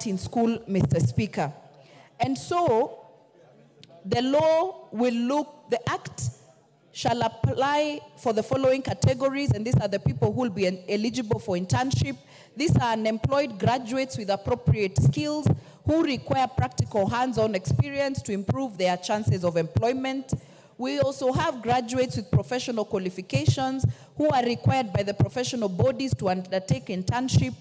learnt in school, Mr. Speaker. And so, the law will look, the Act shall apply for the following categories, and these are the people who will be eligible for internship. These are unemployed graduates with appropriate skills who require practical hands-on experience to improve their chances of employment. We also have graduates with professional qualifications who are required by the professional bodies to undertake internship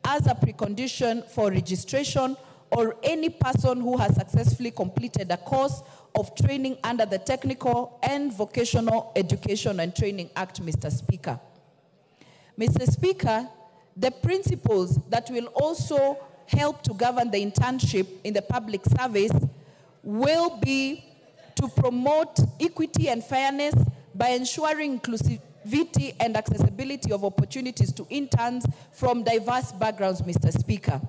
as a precondition for registration, or any person who has successfully completed a course of training under the Technical and Vocational Education and Training Act, Mr. Speaker. Mr. Speaker, the principles that will also help to govern the internship in the public service will be to promote equity and fairness by ensuring inclusivity and accessibility of opportunities to interns from diverse backgrounds, Mr. Speaker.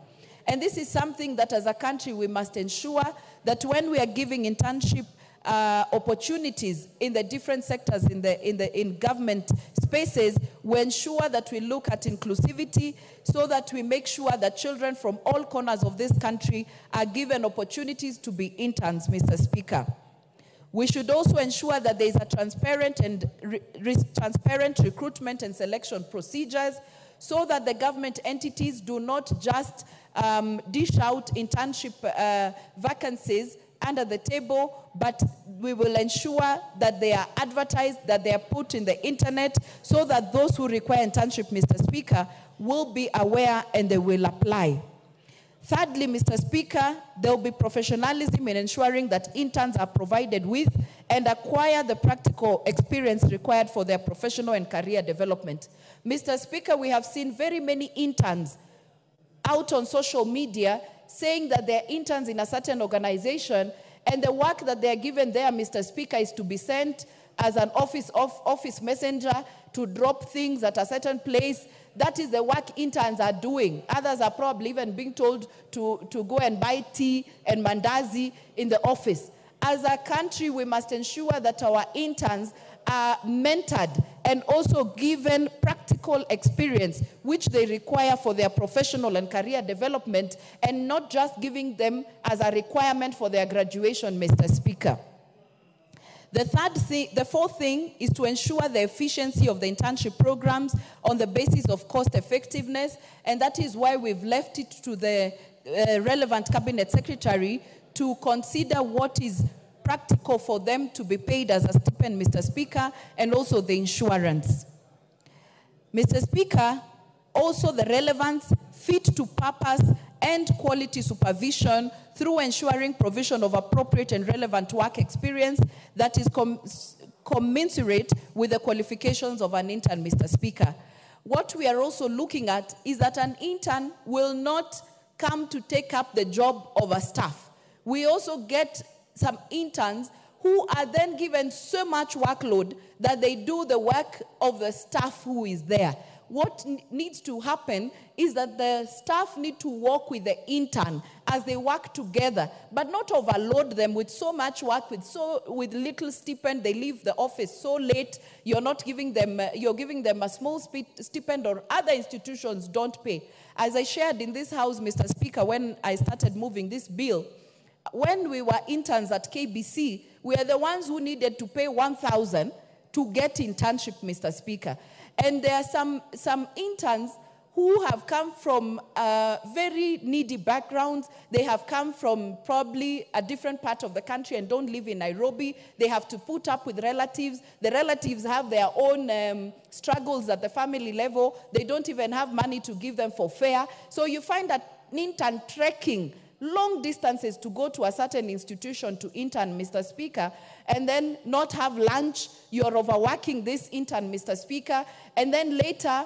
And this is something that as a country we must ensure that when we are giving internship opportunities in the different sectors in government spaces, we ensure that we look at inclusivity so that we make sure that children from all corners of this country are given opportunities to be interns, Mr. Speaker. We should also ensure that there is a transparent recruitment and selection procedures so that the government entities do not just dish out internship vacancies under the table, but we will ensure that they are advertised, that they are put in the internet, so that those who require internship, Mr. Speaker, will be aware and they will apply. Thirdly, Mr. Speaker, there will be professionalism in ensuring that interns are provided with and acquire the practical experience required for their professional and career development. Mr. Speaker, we have seen very many interns out on social media saying that they're interns in a certain organization, and the work that they're given there, Mr. Speaker, is to be sent as an office messenger to drop things at a certain place. That is the work interns are doing. Others are probably even being told to go and buy tea and mandazi in the office. As a country, we must ensure that our interns are mentored and also given practical experience which they require for their professional and career development, and not just giving them as a requirement for their graduation, Mr. Speaker. The fourth thing is to ensure the efficiency of the internship programs on the basis of cost effectiveness, and that is why we've left it to the relevant cabinet secretary to consider what is practical for them to be paid as a stipend, Mr. Speaker, and also the insurance. Mr. Speaker, also the relevance, fit to purpose, and quality supervision through ensuring provision of appropriate and relevant work experience that is commensurate with the qualifications of an intern, Mr. Speaker. What we are also looking at is that an intern will not come to take up the job of a staff. We also get some interns who are then given so much workload that they do the work of the staff who is there. What needs to happen is that the staff need to work with the intern as they work together, but not overload them with so much work, with little stipend. They leave the office so late. You're giving them a small stipend, or other institutions don't pay. As I shared in this house, Mr. Speaker, when I started moving this bill, when we were interns at KBC, we are the ones who needed to pay 1,000 to get internship, Mr. Speaker. And there are some interns who have come from very needy backgrounds. They have come from probably a different part of the country and don't live in Nairobi. They have to put up with relatives. The relatives have their own struggles at the family level. They don't even have money to give them for fare. So you find that an intern trekking long distances to go to a certain institution to intern, Mr. Speaker, and then not have lunch. You're overworking this intern, Mr. Speaker, and then later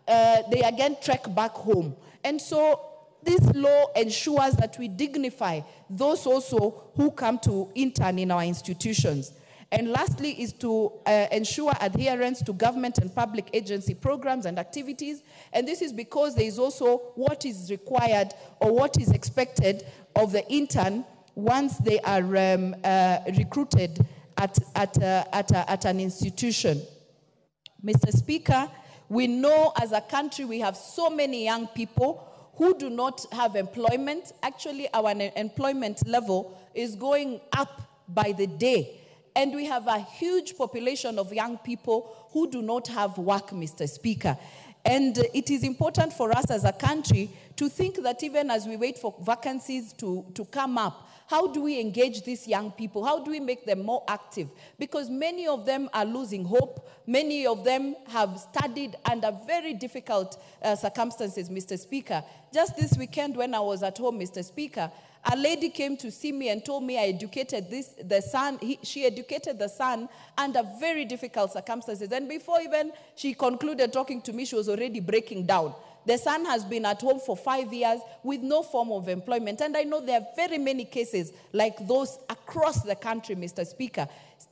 they again trek back home. And so this law ensures that we dignify those also who come to intern in our institutions. And lastly is to ensure adherence to government and public agency programs and activities. And this is because there is also what is required or what is expected of the intern once they are recruited at an institution. Mr. Speaker, we know as a country we have so many young people who do not have employment. Actually, our employment level is going up by the day. And we have a huge population of young people who do not have work, Mr. Speaker. And it is important for us as a country to think that even as we wait for vacancies to come up, how do we engage these young people? How do we make them more active? Because many of them are losing hope. Many of them have studied under very difficult circumstances, Mr. Speaker. Just this weekend when I was at home, Mr. Speaker, a lady came to see me and told me I educated she educated the son under very difficult circumstances. And before even she concluded talking to me, she was already breaking down. The son has been at home for 5 years with no form of employment. And I know there are very many cases like those across the country, Mr. Speaker.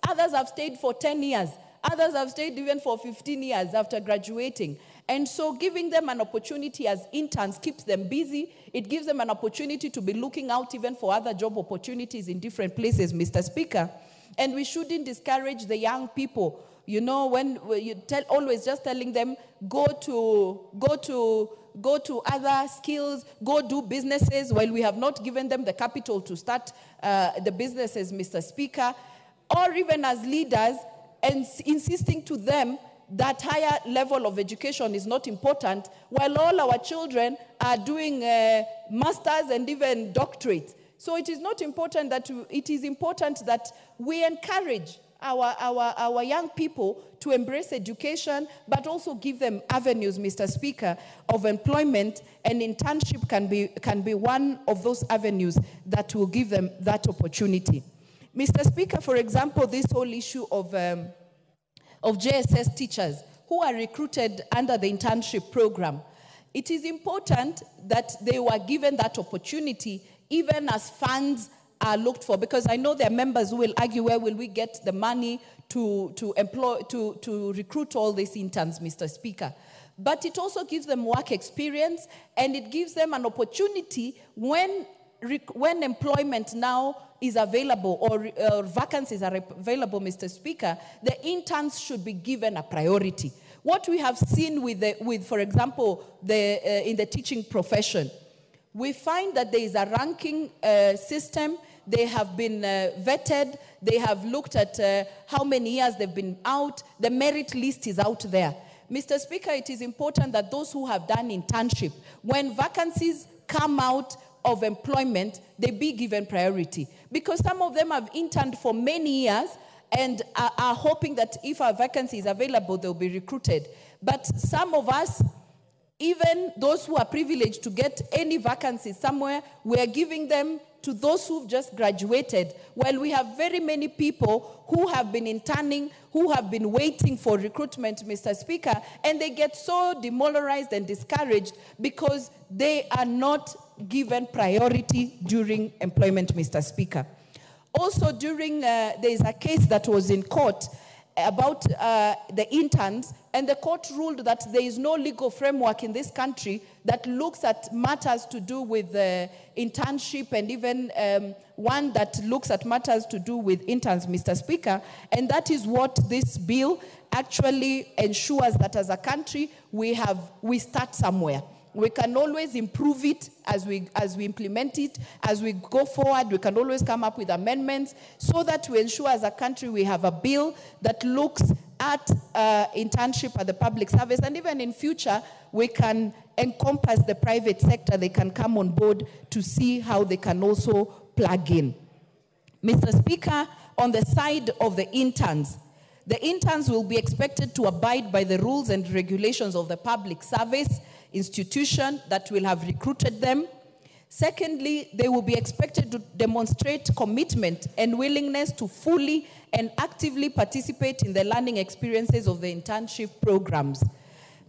Others have stayed for 10 years. Others have stayed even for 15 years after graduating. And so giving them an opportunity as interns keeps them busy. It gives them an opportunity to be looking out even for other job opportunities in different places, Mr. Speaker. And we shouldn't discourage the young people. You know, when you always just telling them, go to other skills, go do businesses, while we have not given them the capital to start the businesses, Mr. Speaker. Or even as leaders, and insisting to them that higher level of education is not important, while all our children are doing masters and even doctorates. So it is not important that it is important that we encourage our young people to embrace education, but also give them avenues, Mr. Speaker, of employment, and internship can be one of those avenues that will give them that opportunity. Mr. Speaker, for example, this whole issue of JSS teachers who are recruited under the internship program, it is important that they were given that opportunity even as funds are looked for, because I know there are members who will argue, where will we get the money to recruit all these interns, Mr. Speaker. But it also gives them work experience, and it gives them an opportunity when employment now is available or vacancies are available, Mr. Speaker, the interns should be given a priority. What we have seen with for example, in the teaching profession, we find that there is a ranking system. They have been vetted. They have looked at how many years they've been out. The merit list is out there. Mr. Speaker, it is important that those who have done internship, when vacancies come out of employment, they be given priority. Because some of them have interned for many years and are hoping that if a vacancy is available, they'll be recruited. But some of us, even those who are privileged to get any vacancies somewhere, we are giving them to those who've just graduated, while we have very many people who have been interning, who have been waiting for recruitment, Mr. Speaker, and they get so demoralized and discouraged because they are not given priority during employment, Mr. Speaker. Also, there is a case that was in court about the interns, and the court ruled that there is no legal framework in this country that looks at matters to do with internship, and even one that looks at matters to do with interns, Mr. Speaker. And that is what this bill actually ensures, that as a country we start somewhere. We can always improve it as we implement it. As we go forward, we can always come up with amendments so that we ensure as a country we have a bill that looks at internship at the public service. And even in future, we can encompass the private sector. They can come on board to see how they can also plug in. Mr. Speaker, on the side of the interns will be expected to abide by the rules and regulations of the public service institution that will have recruited them. Secondly, they will be expected to demonstrate commitment and willingness to fully and actively participate in the learning experiences of the internship programs.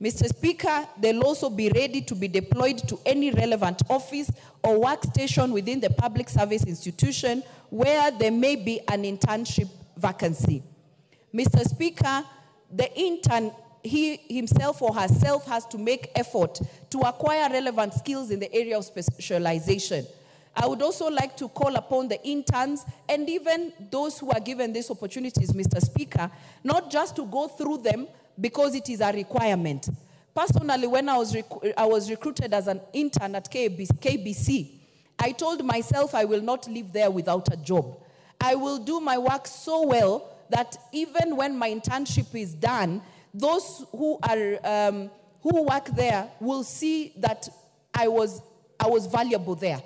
Mr. Speaker, they'll also be ready to be deployed to any relevant office or workstation within the public service institution where there may be an internship vacancy. Mr. Speaker, the intern, he himself or herself has to make effort to acquire relevant skills in the area of specialization. I would also like to call upon the interns and even those who are given these opportunities, Mr. Speaker, not just to go through them because it is a requirement, Personally, when I was recruited as an intern at KBC, I told myself I will not live there without a job. I will do my work so well that even when my internship is done, those who work there will see that I was valuable there.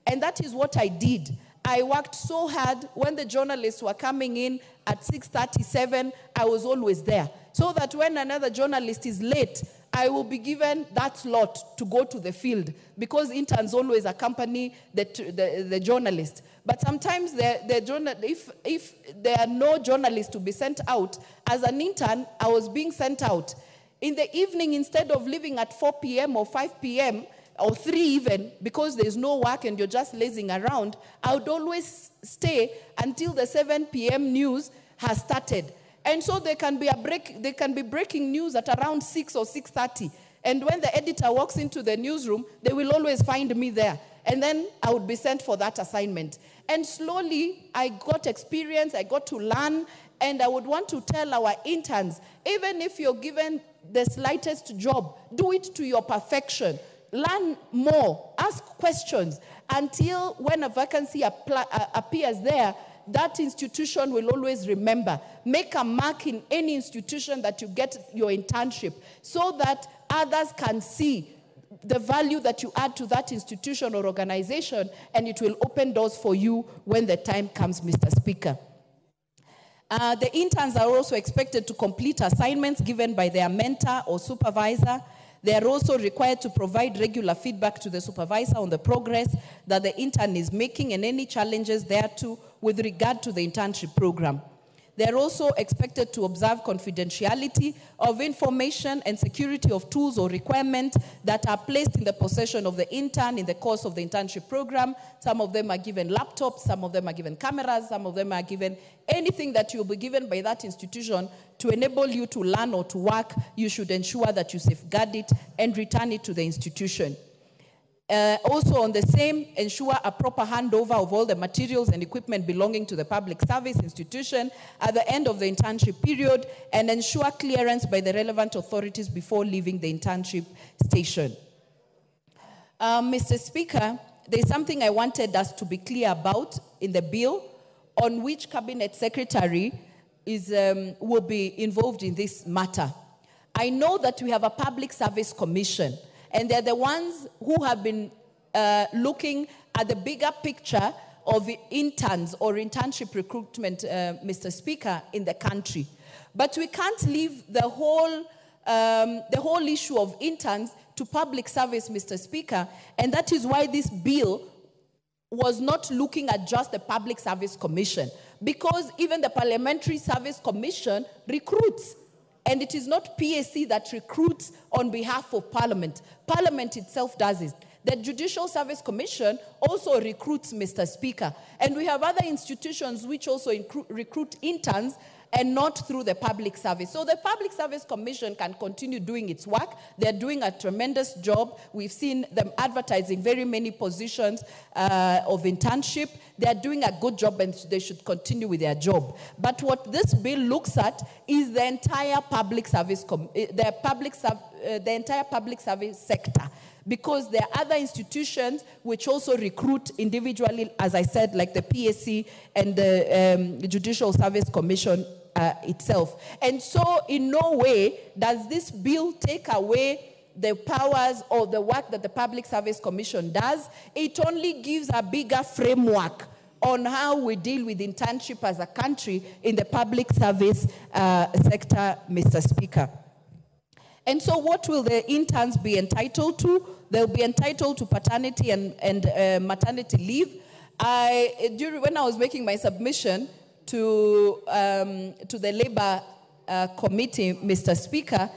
And that is what I did. I worked so hard. When the journalists were coming in at 6:37, I was always there. So that when another journalist is late, I will be given that slot to go to the field, because interns always accompany the journalist. But sometimes if there are no journalists to be sent out, as an intern, I was being sent out. In the evening, instead of leaving at 4 p.m. or 5 p.m., or 3 even, because there's no work and you're just lazing around, I would always stay until the 7 p.m. news has started. And so there can be breaking news at around 6 or 6:30. And when the editor walks into the newsroom, they will always find me there. And then I would be sent for that assignment. And slowly, I got experience, I got to learn, and I would want to tell our interns, even if you're given the slightest job, do it to your perfection. Learn more, ask questions, until when a vacancy appears there, that institution will always remember. Make a mark in any institution that you get your internship, so that others can see the value that you add to that institution or organization, and it will open doors for you when the time comes, Mr. Speaker. The interns are also expected to complete assignments given by their mentor or supervisor. They are also required to provide regular feedback to the supervisor on the progress that the intern is making and any challenges thereto with regard to the internship program. They are also expected to observe confidentiality of information and security of tools or requirements that are placed in the possession of the intern in the course of the internship program. Some of them are given laptops, some of them are given cameras, some of them are given anything that you'll be given by that institution to enable you to learn or to work. You should ensure that you safeguard it and return it to the institution. Also on the same, ensure a proper handover of all the materials and equipment belonging to the public service institution at the end of the internship period, and ensure clearance by the relevant authorities before leaving the internship station. Mr. Speaker, there's something I wanted us to be clear about in the bill, on which Cabinet Secretary will be involved in this matter. I know that we have a Public Service Commission, and they're the ones who have been looking at the bigger picture of interns or internship recruitment, Mr. Speaker, in the country. But we can't leave the whole issue of interns to public service, Mr. Speaker, and that is why this bill was not looking at just the Public Service Commission, because even the Parliamentary Service Commission recruits. And it is not PSC that recruits on behalf of Parliament. Parliament itself does it. The Judicial Service Commission also recruits, Mr. Speaker. And we have other institutions which also recruit interns, and not through the public service. So the Public Service Commission can continue doing its work. They're doing a tremendous job. We've seen them advertising very many positions of internship. They're doing a good job, and they should continue with their job. But what this bill looks at is the entire public service, the entire public service sector. Because there are other institutions which also recruit individually, as I said, like the PSC and the Judicial Service Commission itself. And so in no way does this bill take away the powers or the work that the Public Service Commission does. It only gives a bigger framework on how we deal with internship as a country in the public service sector, Mr. Speaker. And so what will the interns be entitled to? They'll be entitled to paternity and maternity leave. When I was making my submission to the Labor Committee, Mr. Speaker,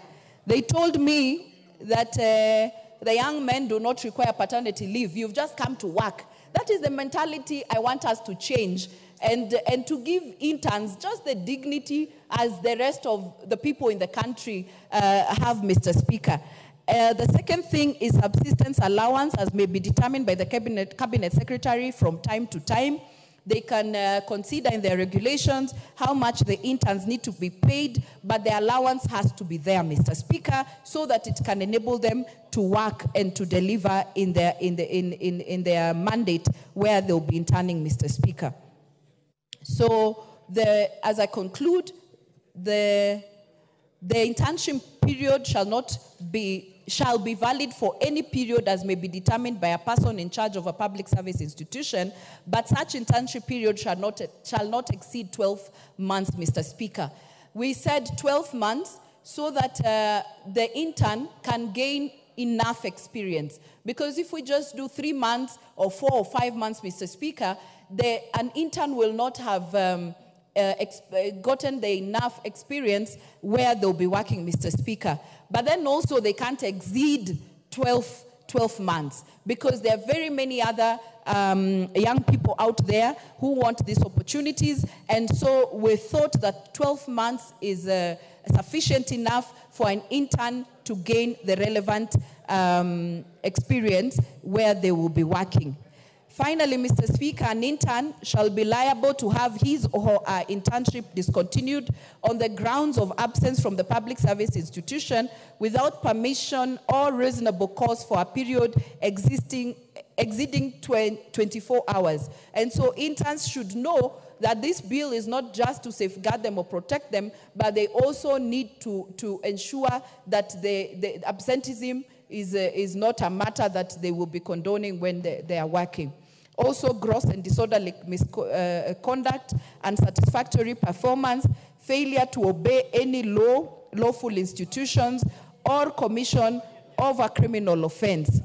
they told me that the young men do not require paternity leave. You've just come to work. That is the mentality I want us to change, and to give interns just the dignity as the rest of the people in the country have, Mr. Speaker. The second thing is subsistence allowance, as may be determined by the Cabinet Secretary from time to time. they can consider in their regulations how much the interns need to be paid, but the allowance has to be there, Mr. Speaker, so that it can enable them to work and to deliver in their mandate where they'll be interning, Mr. Speaker. So as I conclude, the internship period shall be valid for any period as may be determined by a person in charge of a public service institution, but such internship period shall not exceed 12 months, Mr. Speaker. We said 12 months so that the intern can gain enough experience. Because if we just do 3 months or 4 or 5 months, Mr. Speaker, an intern will not have gotten the enough experience where they'll be working, Mr. Speaker. But then also they can't exceed 12 months, because there are very many other young people out there who want these opportunities. And so we thought that 12 months is sufficient enough for an intern to gain the relevant experience where they will be working. Finally, Mr. Speaker, an intern shall be liable to have his or her internship discontinued on the grounds of absence from the public service institution without permission or reasonable cause for a period exceeding 24 hours. And so interns should know that this bill is not just to safeguard them or protect them, but they also need to ensure that the absenteeism is not a matter that they will be condoning when they are working. Also, gross and disorderly misconduct, unsatisfactory performance, failure to obey any lawful institutions, or commission of a criminal offense.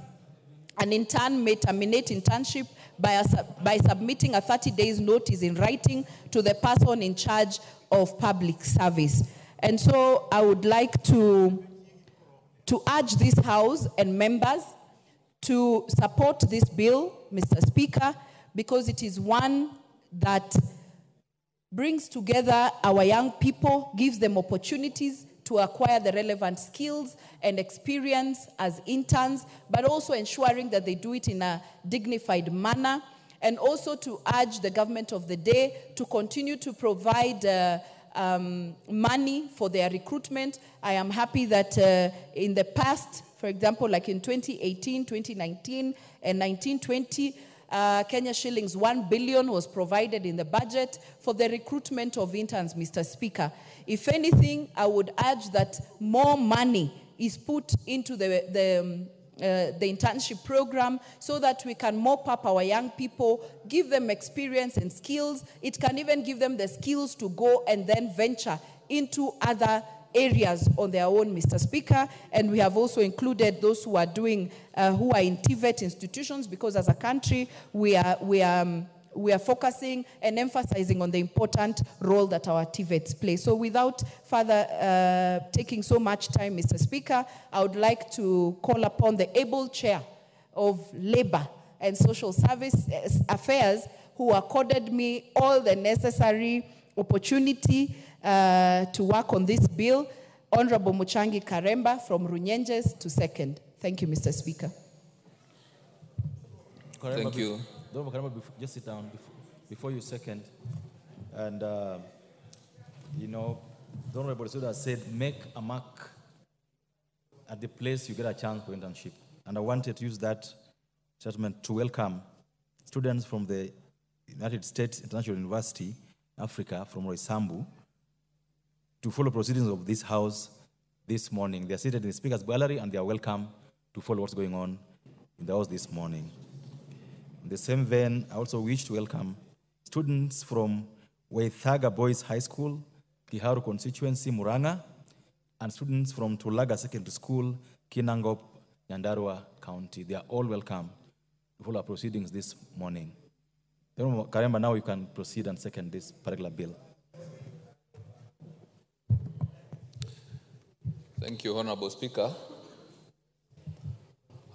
An intern may terminate internship by submitting a 30 days notice in writing to the person in charge of public service. And so I would like to urge this House and members to support this bill, Mr. Speaker, because it is one that brings together our young people, gives them opportunities to acquire the relevant skills and experience as interns, but also ensuring that they do it in a dignified manner, and also to urge the government of the day to continue to provide money for their recruitment. I am happy that in the past, for example, like in 2018, 2019, and 1920, Kenya shillings 1 billion was provided in the budget for the recruitment of interns, Mr. Speaker. If anything, I would urge that more money is put into the internship program so that we can mop up our young people, give them experience and skills. It can even give them the skills to go and then venture into other areas on their own, Mr. Speaker. And we have also included those who are in TVET institutions, because as a country, we are focusing and emphasizing on the important role that our TVETs play. So without further taking so much time, Mr. Speaker, I would like to call upon the able chair of Labor and Social Service Affairs, who accorded me all the necessary opportunity to work on this bill, Honorable Muchangi Karemba from Runyenjes, to second. Thank you, Mr. Speaker. Thank you. Just sit down before you second. And, you know, the Honorable Suda said, make a mark at the place you get a chance for internship. And I wanted to use that statement to welcome students from the United States International University, Africa, from Roysambu, to follow proceedings of this House this morning. They are seated in the Speaker's Gallery, and they are welcome to follow what's going on in the House this morning. In the same vein, I also wish to welcome students from Waithaga Boys High School, Kiharu constituency, Muranga, and students from Tulaga Secondary School, Kinangop, Nyandarua County. They are all welcome to follow our proceedings this morning. Karemba, now you can proceed and second this particular bill. Thank you, Honorable Speaker,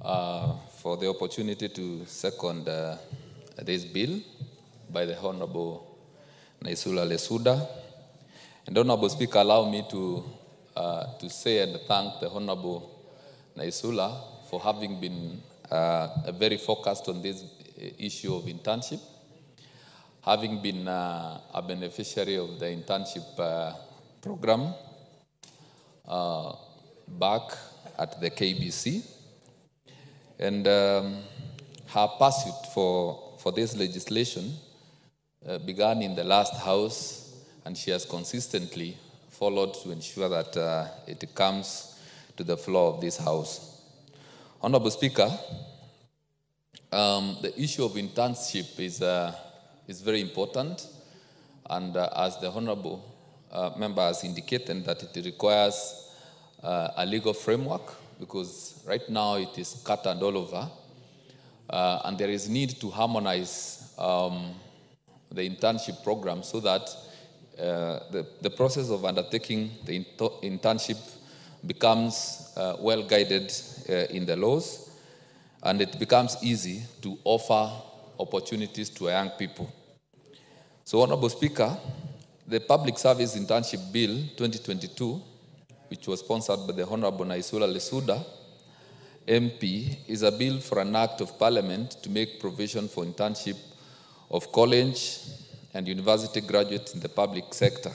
for the opportunity to second this bill by the Honorable Naisula Lesuda. And Honorable Speaker, allow me to say and thank the Honorable Naisula for having been very focused on this issue of internship. having been a beneficiary of the internship program back at the KBC. And her pursuit for this legislation began in the last house, and she has consistently followed to ensure that it comes to the floor of this house. Honorable Speaker, the issue of internship is very important, and as the Honorable member has indicated, that it requires a legal framework, because right now it is scattered all over, and there is need to harmonize the internship program so that the process of undertaking the internship becomes well guided in the laws, and it becomes easy to offer opportunities to young people. So, Honorable Speaker, the Public Service Internship Bill 2022, which was sponsored by the Honorable Naisula Lesuda, MP, is a bill for an act of parliament to make provision for internship of college and university graduates in the public sector,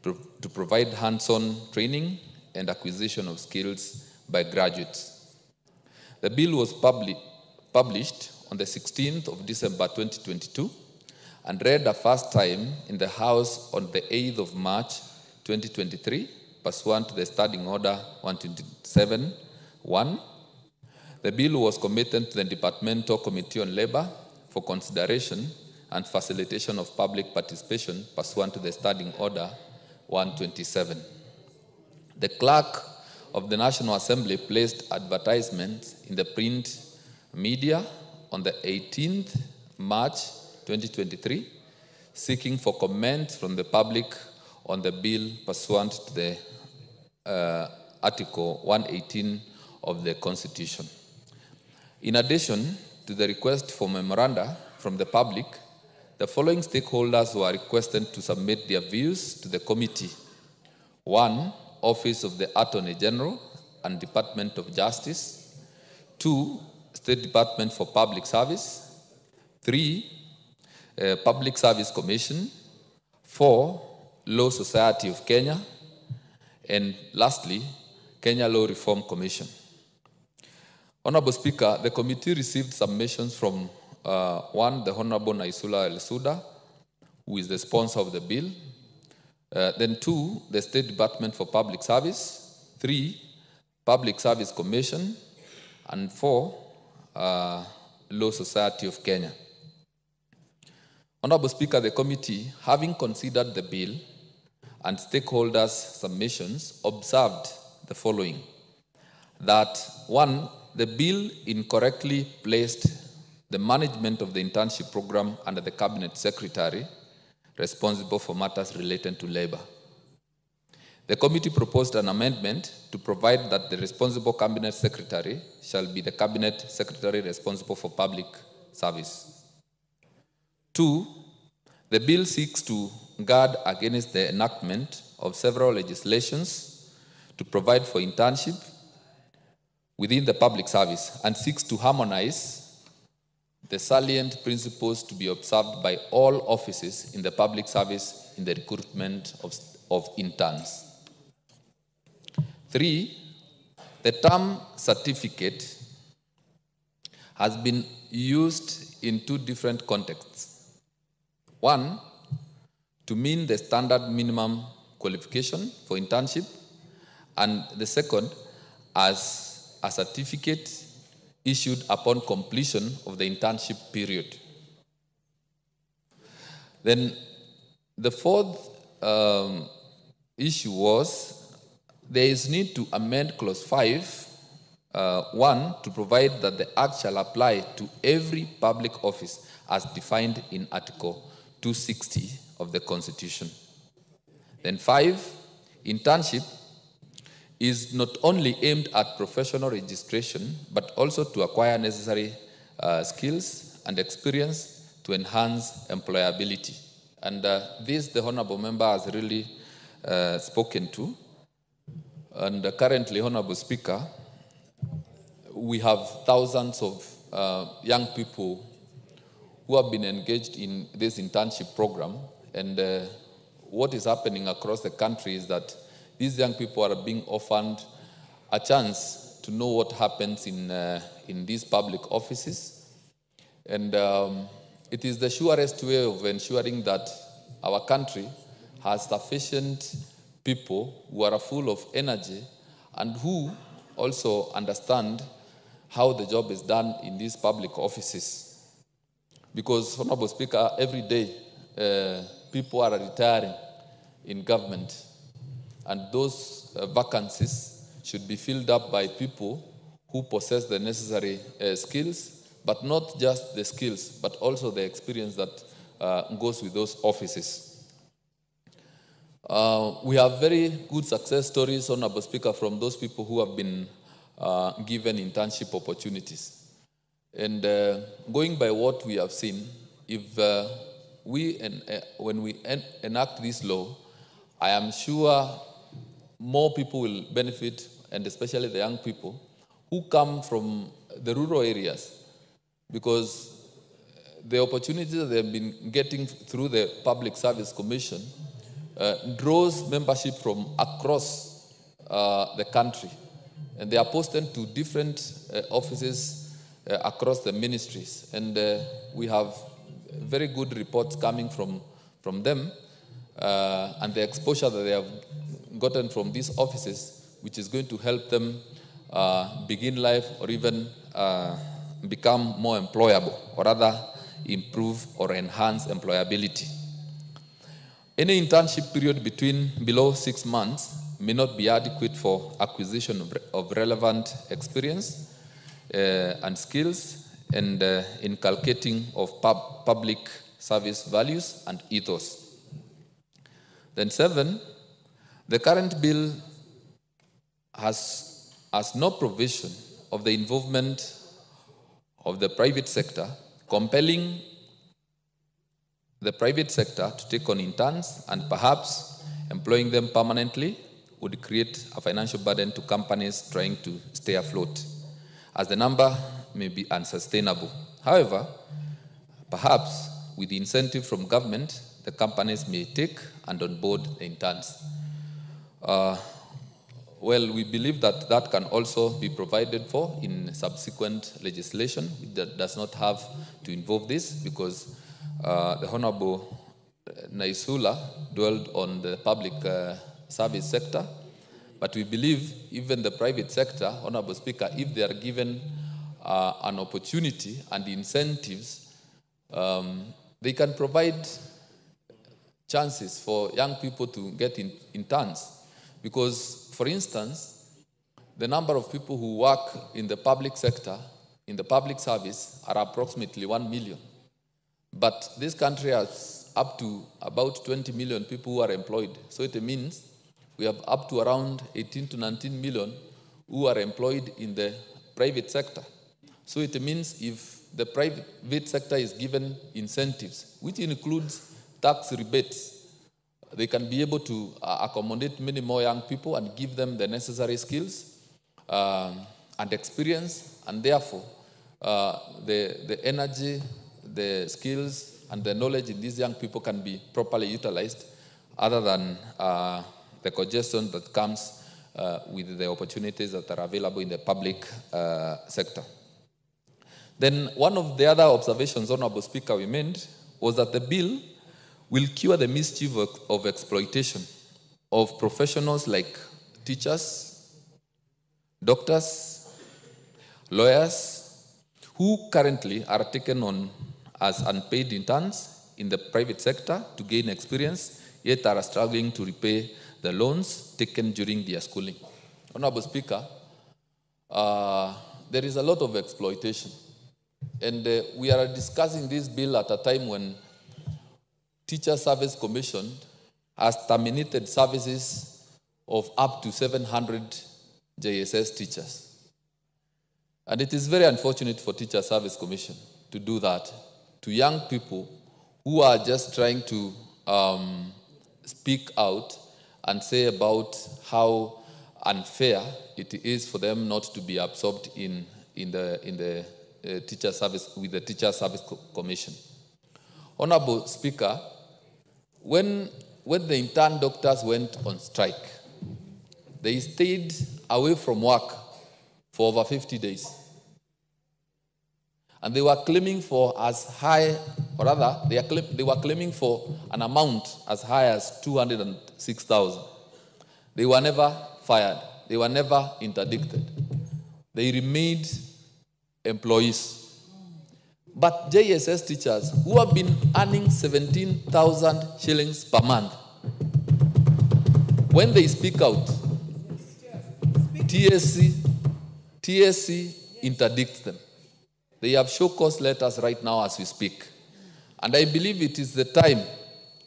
to provide hands-on training and acquisition of skills by graduates. The bill was published on the 16th of December 2022 and read a first time in the House on the 8th of March 2023, pursuant to the Standing Order 127-1. The bill was committed to the Departmental Committee on Labor for consideration and facilitation of public participation pursuant to the Standing Order 127. The clerk of the National Assembly placed advertisements in the print media on the 18th March 2023, seeking for comments from the public on the bill pursuant to the Article 118 of the Constitution. In addition to the request for memoranda from the public, the following stakeholders were requested to submit their views to the committee. 1, Office of the Attorney General and Department of Justice. 2, State Department for Public Service. 3, Public Service Commission. 4, Law Society of Kenya. And lastly, Kenya Law Reform Commission. Honorable Speaker, the committee received submissions from 1, the Honorable Naisula Lesuda, who is the sponsor of the bill. Then 2, the State Department for Public Service. 3, Public Service Commission. And 4, Law Society of Kenya. Honorable Speaker, the committee, having considered the bill and stakeholders' submissions, observed the following: that 1, the bill incorrectly placed the management of the internship program under the Cabinet Secretary responsible for matters related to labor. The committee proposed an amendment to provide that the responsible Cabinet Secretary shall be the Cabinet Secretary responsible for public service. 2, the bill seeks to guard against the enactment of several legislations to provide for internship within the public service and seeks to harmonize the salient principles to be observed by all offices in the public service in the recruitment of interns. 3, the term certificate has been used in 2 different contexts. 1, to mean the standard minimum qualification for internship, and the second as a certificate issued upon completion of the internship period. Then the 4th issue was there is need to amend clause 5, 1, to provide that the act shall apply to every public office as defined in Article 260 of the Constitution. Then 5, internship is not only aimed at professional registration, but also to acquire necessary skills and experience to enhance employability. And this the Honorable Member has really spoken to. And currently, Honorable Speaker, we have thousands of young people who have been engaged in this internship program. And what is happening across the country is that these young people are being offered a chance to know what happens in these public offices. And it is the surest way of ensuring that our country has sufficient people who are full of energy and who also understand how the job is done in these public offices. Because, Honorable Speaker, every day people are retiring in government, and those vacancies should be filled up by people who possess the necessary skills, but not just the skills, but also the experience that goes with those offices. We have very good success stories, Honorable Speaker, from those people who have been given internship opportunities. And going by what we have seen, if when we enact this law, I am sure more people will benefit, and especially the young people who come from the rural areas, because the opportunities that they've been getting through the Public Service Commission draws membership from across the country. And they are posted to different offices across the ministries. And we have very good reports coming from them and the exposure that they have gotten from these offices, which is going to help them begin life or even become more employable, or rather improve or enhance employability. Any internship period below 6 months may not be adequate for acquisition of relevant experience and skills and inculcating of public service values and ethos. Then 7, the current bill has no provision of the involvement of the private sector, compelling the private sector to take on interns, and perhaps employing them permanently would create a financial burden to companies trying to stay afloat, as the number may be unsustainable. However, perhaps with the incentive from government, the companies may take and onboard the interns. Well, we believe that that can also be provided for in subsequent legislation that does not have to involve this, because the Honorable Naisula dwelled on the public service sector, but we believe even the private sector, Honorable Speaker, if they are given an opportunity and incentives, they can provide chances for young people to get interns. Because, for instance, the number of people who work in the public sector, in the public service, are approximately 1 million. But this country has up to about 20 million people who are employed. So it means we have up to around 18 to 19 million who are employed in the private sector. So it means if the private sector is given incentives, which includes tax rebates, they can be able to accommodate many more young people and give them the necessary skills and experience, and therefore the energy, the skills, and the knowledge in these young people can be properly utilized, other than the congestion that comes with the opportunities that are available in the public sector. Then one of the other observations, Honorable Speaker, we made was that the bill will cure the mischief of exploitation of professionals like teachers, doctors, lawyers, who currently are taken on as unpaid interns in the private sector to gain experience, yet are struggling to repay the loans taken during their schooling. Honorable Speaker, there is a lot of exploitation. And we are discussing this bill at a time when Teacher Service Commission has terminated services of up to 700 JSS teachers. And it is very unfortunate for Teacher Service Commission to do that to young people who are just trying to speak out and say about how unfair it is for them not to be absorbed in the teacher service with the Teacher Service Commission. Honorable Speaker, when the intern doctors went on strike, they stayed away from work for over 50 days. And they were claiming for as high, or rather, they were claiming for an amount as high as 206,000. They were never fired. They were never interdicted. They remained employees. But JSS teachers who have been earning 17,000 shillings per month, when they speak out, TSC interdicts them. They have show cause letters right now as we speak. And I believe it is the time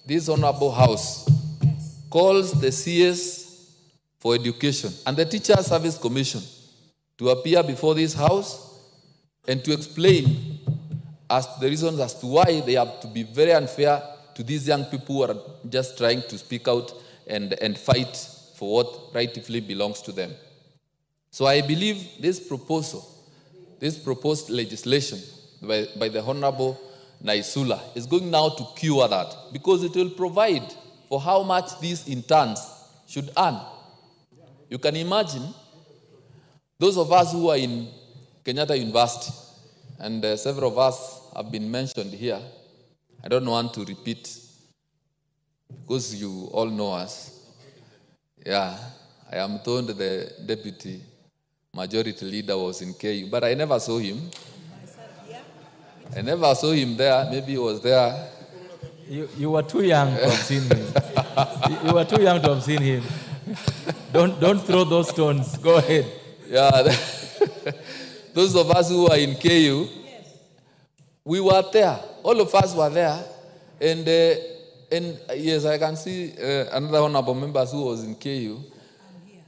this Honorable House calls the CS for Education and the Teacher Service Commission to appear before this House and to explain as the reasons as to why they have to be very unfair to these young people who are just trying to speak out and fight for what rightfully belongs to them. So I believe this proposal, this proposed legislation by the Honorable Naisula is going now to cure that, because it will provide for how much these interns should earn. You can imagine those of us who are in Kenyatta University, and several of us have been mentioned here. I don't want to repeat because you all know us. Yeah, I am told the deputy majority leader was in KU, but I never saw him. I never saw him there. Maybe he was there. You were too young to have seen him. You were too young to have seen him. Don't throw those stones. Go ahead. Yeah, those of us who are in KU, we were there. All of us were there. And yes, I can see another honorable members who was in KU.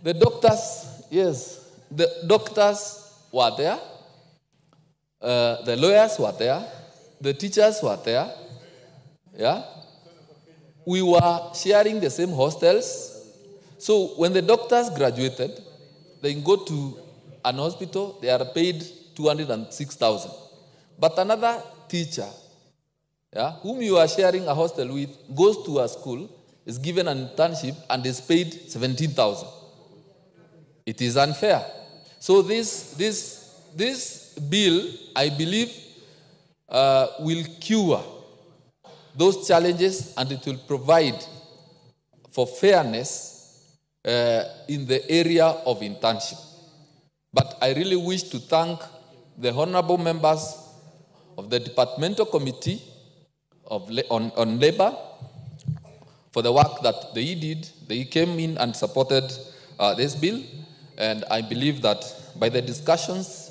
The doctors, yes, the doctors were there. The lawyers were there. The teachers were there. Yeah. We were sharing the same hostels. So when the doctors graduated, they go to an hospital, they are paid 206,000. But another teacher, yeah, whom you are sharing a hostel with, goes to a school, is given an internship, and is paid 17,000. It is unfair. So this bill, I believe, will cure those challenges, and it will provide for fairness in the area of internship. But I really wish to thank the honorable members of the Departmental Committee on Labor for the work that they did. They came in and supported this bill, and I believe that by the discussions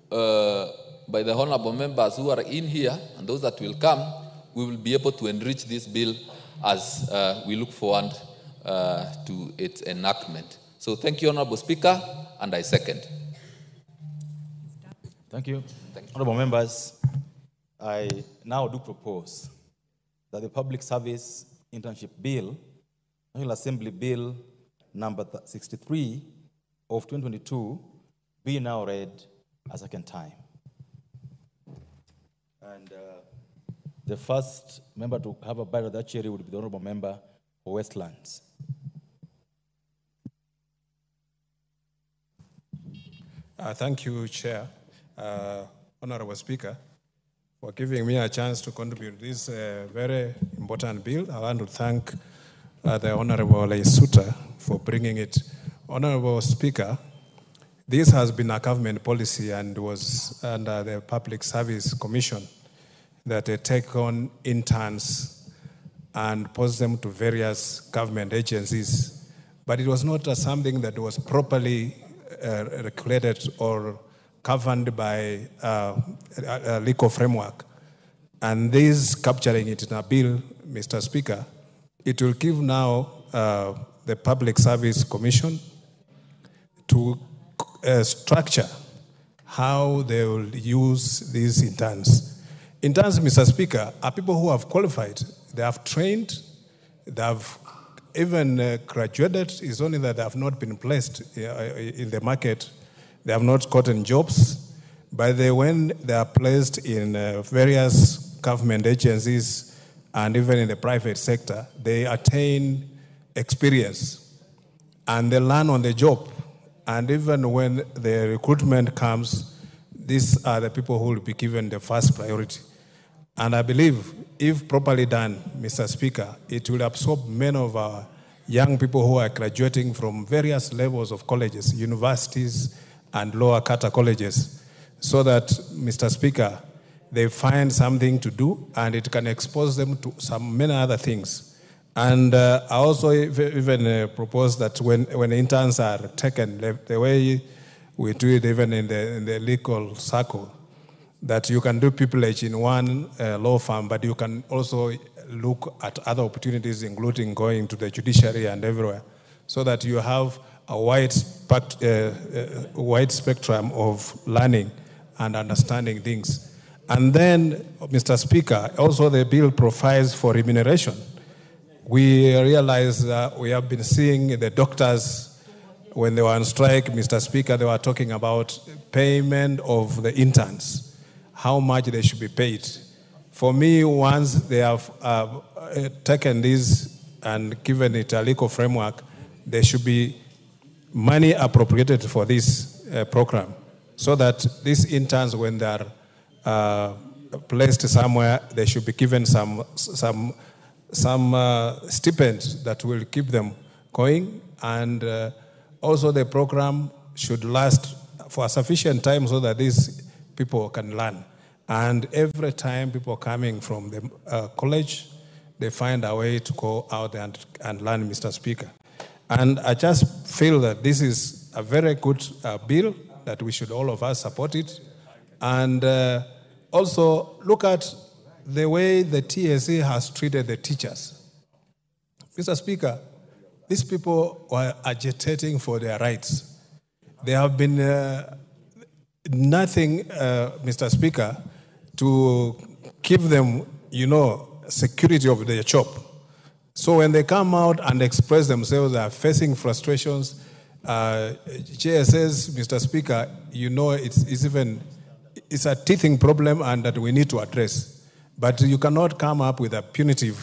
by the honorable members who are in here and those that will come, we will be able to enrich this bill as we look forward to its enactment. So thank you, Honorable Speaker, and I second. Thank you. Honorable members, I now do propose that the Public Service Internship Bill, National Assembly Bill number 63 of 2022, be now read a second time. And the first member to have a bite of that cherry would be the honorable member for Westlands. Thank you, Chair, Honorable Speaker, for giving me a chance to contribute to this very important bill. I want to thank the Honorable Leisuta for bringing it. Honorable Speaker, this has been a government policy and was under the Public Service Commission that they take on interns and post them to various government agencies. But it was not something that was properly regulated or governed by a legal framework. And this, capturing it in a bill, Mr. Speaker, it will give now the Public Service Commission to structure how they will use these interns. Interns, Mr. Speaker, are people who have qualified. They have trained, they have even graduated. It's only that they have not been placed in the market. They have not gotten jobs. But when they are placed in various government agencies, and even in the private sector, they attain experience and they learn on the job. And even when the recruitment comes, these are the people who will be given the first priority. And I believe if properly done, Mr. Speaker, it will absorb many of our young people who are graduating from various levels of colleges, universities, and lower kata colleges, so that, Mr. Speaker, they find something to do and it can expose them to many other things. And I also even propose that when interns are taken, the way we do it even in the legal circle, that you can do pupillage in one law firm, but you can also look at other opportunities, including going to the judiciary and everywhere, so that you have a wide spectrum of learning and understanding things. And then, Mr. Speaker, also the bill provides for remuneration. We realize that we have been seeing the doctors, when they were on strike, Mr. Speaker, they were talking about payment of the interns, how much they should be paid. For me, once they have taken this and given it a legal framework, there should be money appropriated for this program, so that these interns, when they are placed somewhere, they should be given some stipends that will keep them going. And also the program should last for a sufficient time so that these people can learn. And every time people coming from the college, they find a way to go out and learn, Mr. Speaker. And I just feel that this is a very good bill, that we should all of us support it. And also look at the way the TSA has treated the teachers. Mr. Speaker, these people were agitating for their rights. There have been nothing, Mr. Speaker, to give them, security of their job. So when they come out and express themselves, they are facing frustrations. JSS, Mr. Speaker, it's a teething problem and that we need to address. But you cannot come up with a punitive,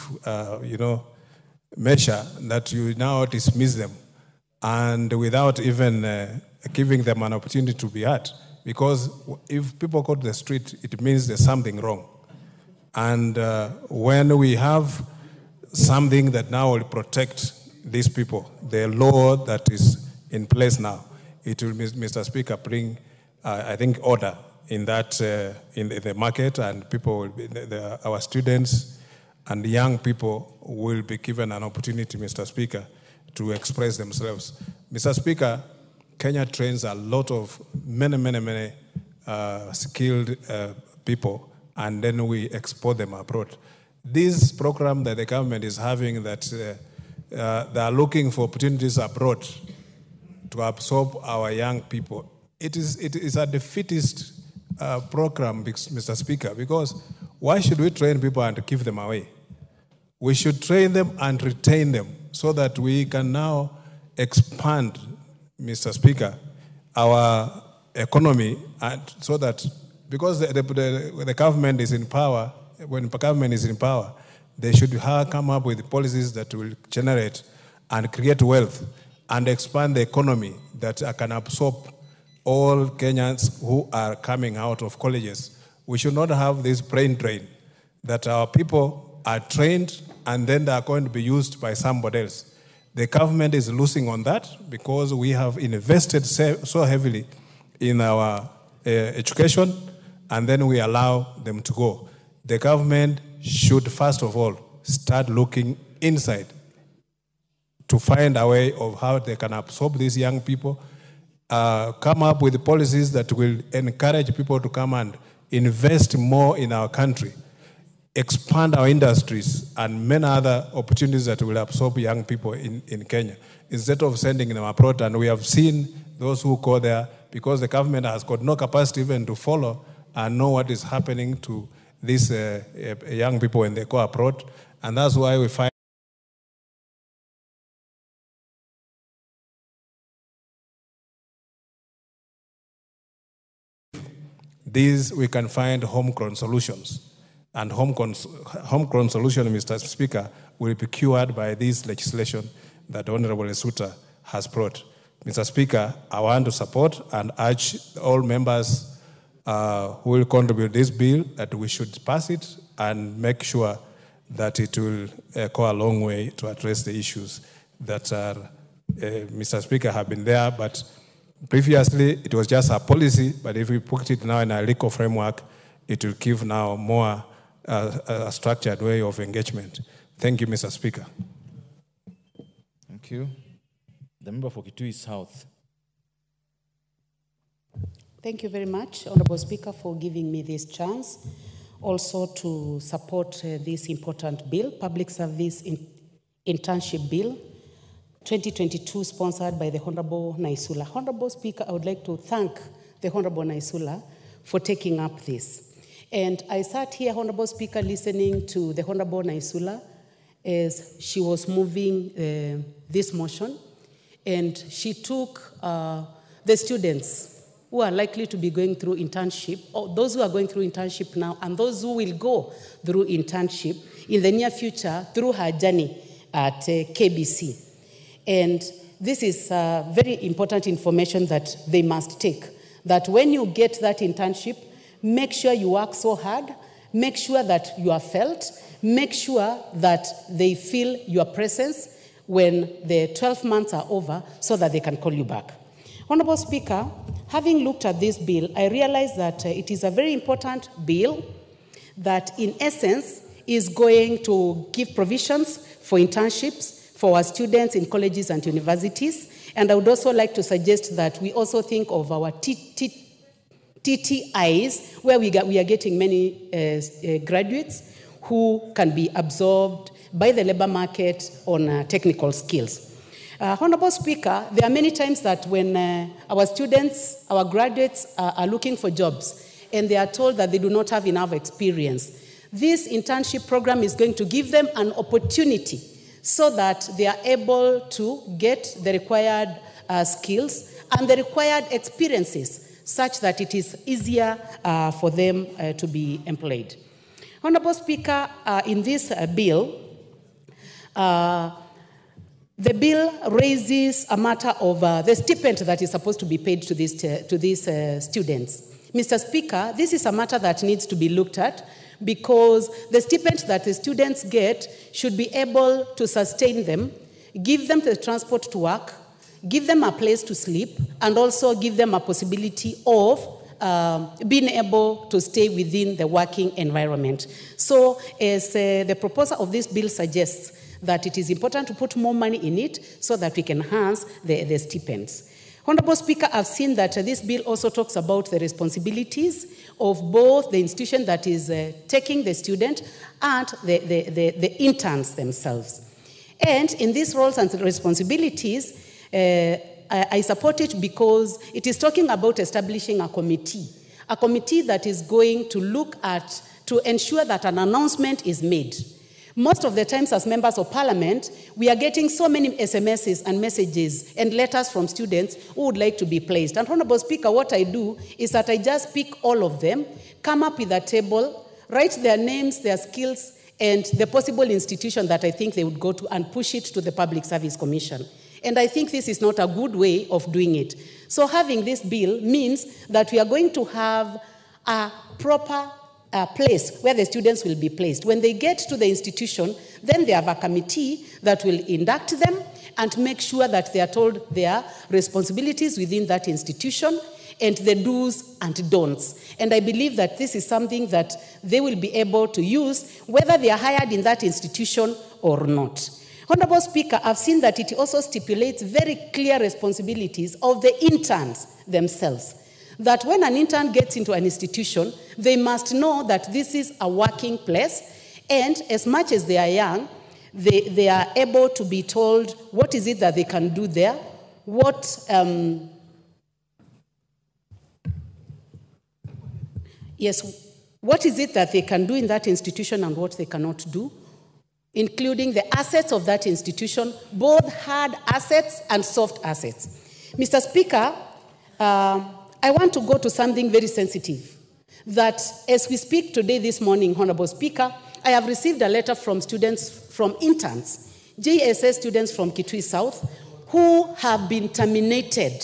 measure that you now dismiss them, and without even giving them an opportunity to be heard. Because if people go to the street, it means there's something wrong. And when we have something that now will protect these people, the law that is in place now, it will, Mr. Speaker, bring, I think, order in that in the market, and people will be, our students and young people will be given an opportunity, Mr. Speaker, to express themselves. Mr. Speaker, Kenya trains a lot of many skilled people, and then we export them abroad. This program that the government is having, that they are looking for opportunities abroad to absorb our young people, it is a defeatist program, Mr. Speaker, because why should we train people and give them away? We should train them and retain them so that we can now expand, Mr. Speaker, our economy, and so that, because the government is in power, when the government is in power, they should come up with policies that will generate and create wealth and expand the economy that can absorb all Kenyans who are coming out of colleges. We should not have this brain drain, that our people are trained and then they are going to be used by somebody else. The government is losing on that because we have invested so heavily in our education, and then we allow them to go. The government should, first of all, start looking inside to find a way of how they can absorb these young people, come up with policies that will encourage people to come and invest more in our country, expand our industries, and many other opportunities that will absorb young people in Kenya, instead of sending them abroad. And we have seen those who go there because the government has got no capacity even to follow and know what is happening to these young people when they go abroad. And that's why we find these, we can find homegrown solutions. and homegrown solution, Mr. Speaker, will be cured by this legislation that Honorable Lesuta has brought. Mr. Speaker, I want to support and urge all members who will contribute this bill that we should pass it and make sure that it will go a long way to address the issues that are, Mr. Speaker, have been there, but previously it was just a policy, but if we put it now in a legal framework, it will give now more a structured way of engagement. Thank you, Mr. Speaker. Thank you. The member for Kitui South. Thank you very much, Honorable Speaker, for giving me this chance also to support this important bill, Public Service Internship Bill 2022, sponsored by the Honorable Naisula. Honorable Speaker, I would like to thank the Honorable Naisula for taking up this. And I sat here, Honorable Speaker, listening to the Honorable Naisula as she was moving this motion, and she took the students who are likely to be going through internship, or those who are going through internship now, and those who will go through internship in the near future through her journey at KBC. And this is very important information that they must take, that when you get that internship, make sure you work so hard, make sure that you are felt, make sure that they feel your presence when the 12 months are over so that they can call you back. Honorable Speaker, having looked at this bill, I realize that it is a very important bill that in essence is going to give provisions for internships for our students in colleges and universities. And I would also like to suggest that we also think of our TTIs, where we are getting many graduates who can be absorbed by the labor market on technical skills. Honorable Speaker, there are many times that when our students, our graduates are looking for jobs and they are told that they do not have enough experience, this internship program is going to give them an opportunity so that they are able to get the required skills and the required experiences such that it is easier for them to be employed. Honorable Speaker, in this bill, the bill raises a matter of the stipend that is supposed to be paid to these students. Mr. Speaker, this is a matter that needs to be looked at because the stipend that the students get should be able to sustain them, give them the transport to work, give them a place to sleep, and also give them a possibility of being able to stay within the working environment. So as the proposal of this bill suggests, that it is important to put more money in it so that we can enhance the stipends. Honorable Speaker, I've seen that this bill also talks about the responsibilities of both the institution that is taking the student and the interns themselves. And in these roles and responsibilities, I support it because it is talking about establishing a committee that is going to look at, to ensure that an announcement is made. Most of the times as members of parliament, we are getting so many SMSs and messages and letters from students who would like to be placed. And Honorable Speaker, what I do is that I just pick all of them, come up with a table, write their names, their skills, and the possible institution that I think they would go to and push it to the Public Service Commission. And I think this is not a good way of doing it. So having this bill means that we are going to have a proper place where the students will be placed. When they get to the institution, then they have a committee that will induct them and make sure that they are told their responsibilities within that institution and the do's and don'ts. And I believe that this is something that they will be able to use whether they are hired in that institution or not. Honorable Speaker, I've seen that it also stipulates very clear responsibilities of the interns themselves. That when an intern gets into an institution, they must know that this is a working place, and as much as they are young, they are able to be told what is it that they can do there, what is it that they can do in that institution and what they cannot do, including the assets of that institution, both hard assets and soft assets. Mr. Speaker, I want to go to something very sensitive, that as we speak today, this morning, Honorable Speaker, I have received a letter from students, from interns, JSS students from Kitui South, who have been terminated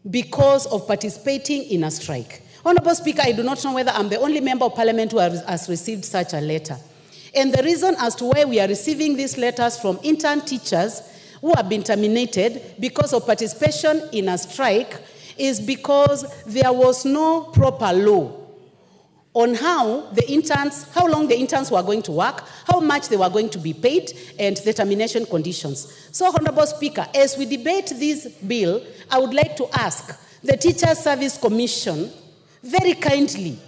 because of participating in a strike. Honorable Speaker, I do not know whether I'm the only member of parliament who has received such a letter. And the reason as to why we are receiving these letters from intern teachers who have been terminated because of participation in a strike is because there was no proper law on how long the interns were going to work, how much they were going to be paid, and the termination conditions. So, Honorable Speaker, as we debate this bill, I would like to ask the Teachers Service Commission very kindly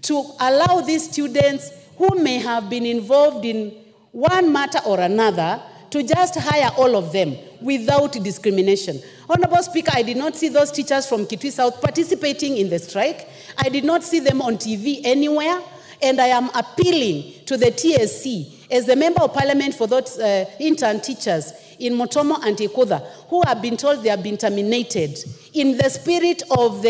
to allow these students who may have been involved in one matter or another to just hire all of them without discrimination. Honorable Speaker, I did not see those teachers from Kitui South participating in the strike. I did not see them on TV anywhere, and I am appealing to the TSC as the member of parliament for those intern teachers in Motomo and Ikoda who have been told they have been terminated in the spirit of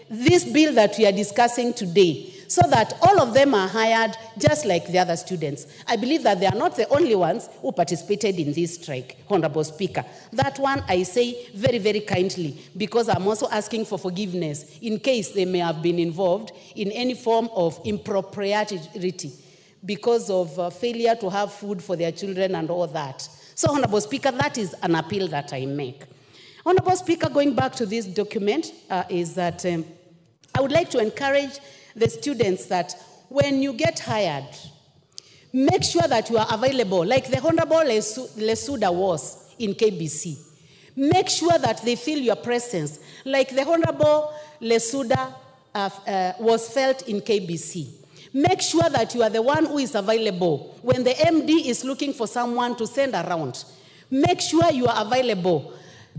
this bill that we are discussing today, so that all of them are hired just like the other students. I believe that they are not the only ones who participated in this strike, Honorable Speaker. That one I say very, very kindly, because I'm also asking for forgiveness in case they may have been involved in any form of impropriety because of failure to have food for their children and all that. So, Honorable Speaker, that is an appeal that I make. Honorable Speaker, going back to this document, is that I would like to encourage the students that when you get hired, make sure that you are available, like the Honorable Lesuda was in KBC. Make sure that they feel your presence, like the Honorable Lesuda was felt in KBC. Make sure that you are the one who is available when the MD is looking for someone to send around. Make sure you are available,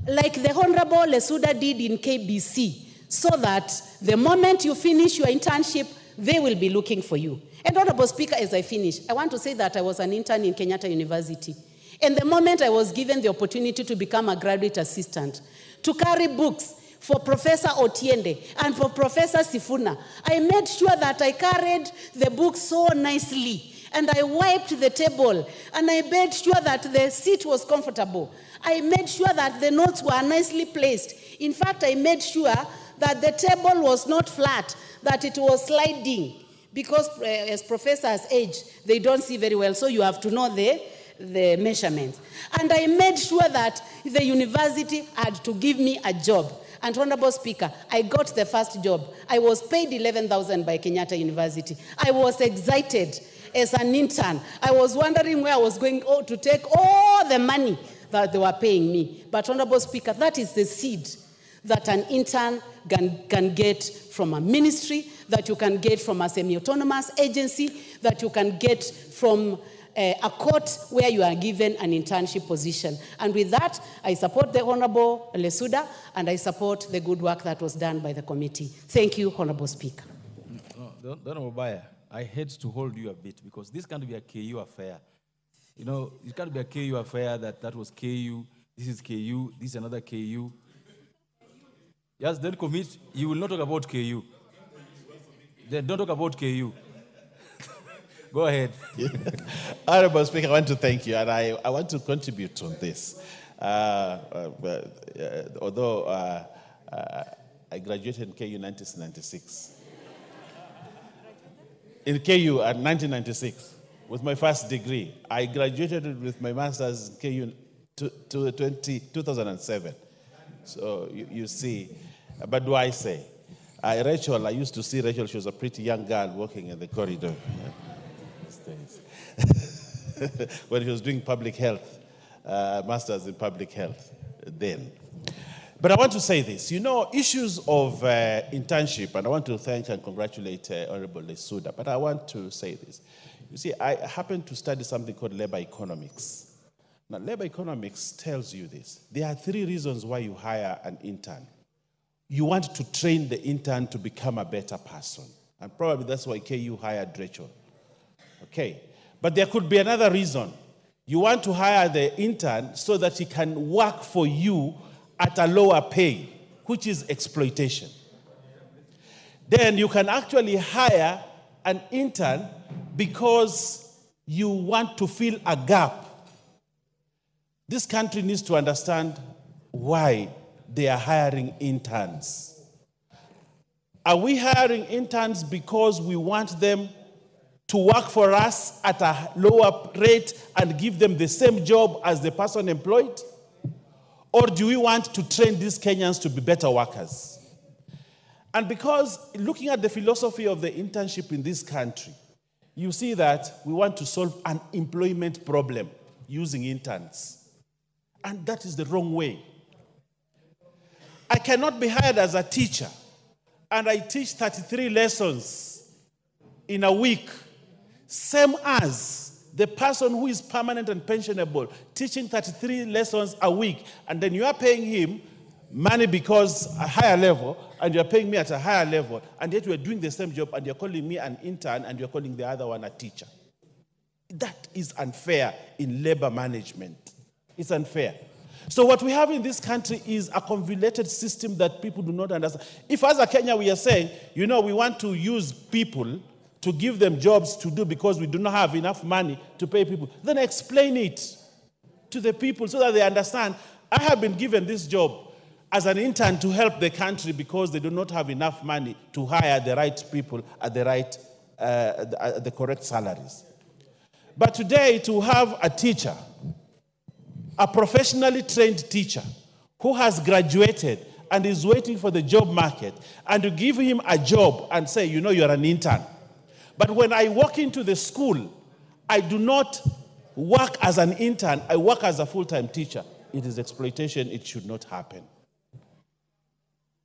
like the Honorable Lesuda did in KBC, so that the moment you finish your internship, they will be looking for you. And Honorable Speaker, as I finish, I want to say that I was an intern in Kenyatta University. And the moment I was given the opportunity to become a graduate assistant, to carry books for Professor Otiende and for Professor Sifuna, I made sure that I carried the books so nicely. And I wiped the table, and I made sure that the seat was comfortable. I made sure that the notes were nicely placed. In fact, I made sure that the table was not flat, that it was sliding, because as professors age, they don't see very well, so you have to know the measurements. And I made sure that the university had to give me a job. And Honorable Speaker, I got the first job. I was paid 11,000 by Kenyatta University. I was excited as an intern. I was wondering where I was going to take all the money that they were paying me. But Honorable Speaker, that is the seed that an intern can get from a ministry, that you can get from a semi-autonomous agency, that you can get from a court where you are given an internship position. And with that, I support the Honorable Lesuda, and I support the good work that was done by the committee. Thank you, Honorable Speaker. No, Honorable Baya, I hate to hold you a bit, because this can't be a KU affair. You know, it can't be a KU affair that was KU, this is KU, this is another KU. Yes, then commit, you will not talk about KU. Then don't talk about KU. Go ahead. Honorable Speaker, I want to thank you, and I want to contribute on this. Although I graduated in KU in 1996. In KU in 1996, with my first degree. I graduated with my master's in KU 2007. So you see, but do I say? Rachel, I used to see Rachel, she was a pretty young girl walking in the corridor. When she was doing public health, master's in public health then. But I want to say this, you know, issues of internship, and I want to thank and congratulate Honorable Lesuda, but I want to say this. You see, I happen to study something called labor economics. Now, labor economics tells you this. There are 3 reasons why you hire an intern. You want to train the intern to become a better person. And probably that's why KU hired Rachel. Okay. But there could be another reason. You want to hire the intern so that he can work for you at a lower pay, which is exploitation. then you can actually hire an intern because you want to fill a gap. This country needs to understand why they are hiring interns. Are we hiring interns because we want them to work for us at a lower rate and give them the same job as the person employed? Or do we want to train these Kenyans to be better workers? And because looking at the philosophy of the internship in this country, you see that we want to solve an employment problem using interns. And that is the wrong way. I cannot be hired as a teacher and I teach 33 lessons in a week, same as the person who is permanent and pensionable, teaching 33 lessons a week, and then you are paying him money because a higher level, and you're paying me at a higher level, and yet we're doing the same job, and you're calling me an intern, and you're calling the other one a teacher. That is unfair in labor management. It's unfair. So what we have in this country is a convoluted system that people do not understand. If as a Kenya we are saying, we want to use people to give them jobs to do because we do not have enough money to pay people, then explain it to the people so that they understand, I have been given this job as an intern to help the country because they do not have enough money to hire the right people at the correct salaries. But today, to have a teacher, a professionally trained teacher who has graduated and is waiting for the job market, and to give him a job and say, you're an intern. But when I walk into the school, I do not work as an intern, I work as a full-time teacher. It is exploitation, it should not happen.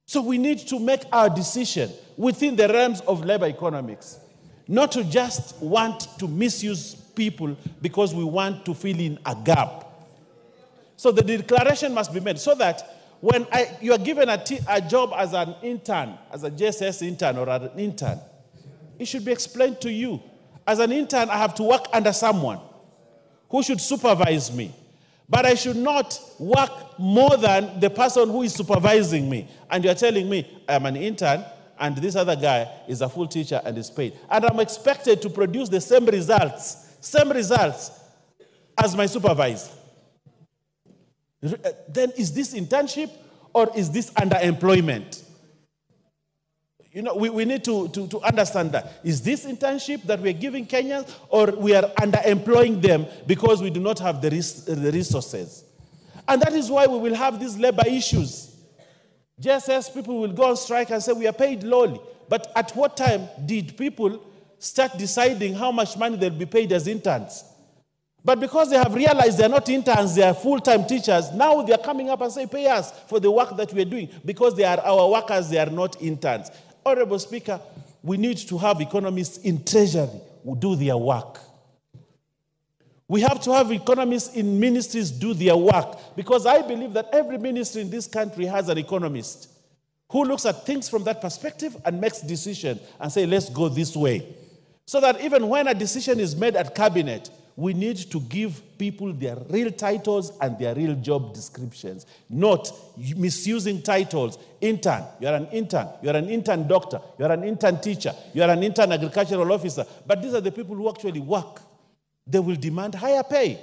So we need to make our decision within the realms of labor economics, not to just want to misuse people because we want to fill in a gap. So the declaration must be made so that when you are given a job as an intern, as a JSS intern or an intern, it should be explained to you. As an intern, I have to work under someone who should supervise me. But I should not work more than the person who is supervising me. And you're telling me I'm an intern and this other guy is a full teacher and is paid. And I'm expected to produce the same results as my supervisor. Then is this internship or is this underemployment? We need to understand that. Is this internship that we're giving Kenyans, or we are underemploying them because we do not have the resources? And that is why we will have these labor issues. Just as people will go on strike and say we are paid lowly. But at what time did people start deciding how much money they'll be paid as interns? But because they have realized they're not interns, they are full-time teachers, now they're coming up and say, pay us for the work that we're doing, because they are our workers, they are not interns. Honorable Speaker, we need to have economists in Treasury who do their work. We have to have economists in ministries do their work, because I believe that every ministry in this country has an economist who looks at things from that perspective and makes decisions and say, let's go this way. So that even when a decision is made at cabinet, we need to give people their real titles and their real job descriptions, not misusing titles. Intern, you're an intern. You're an intern doctor. You're an intern teacher. You're an intern agricultural officer. But these are the people who actually work. They will demand higher pay.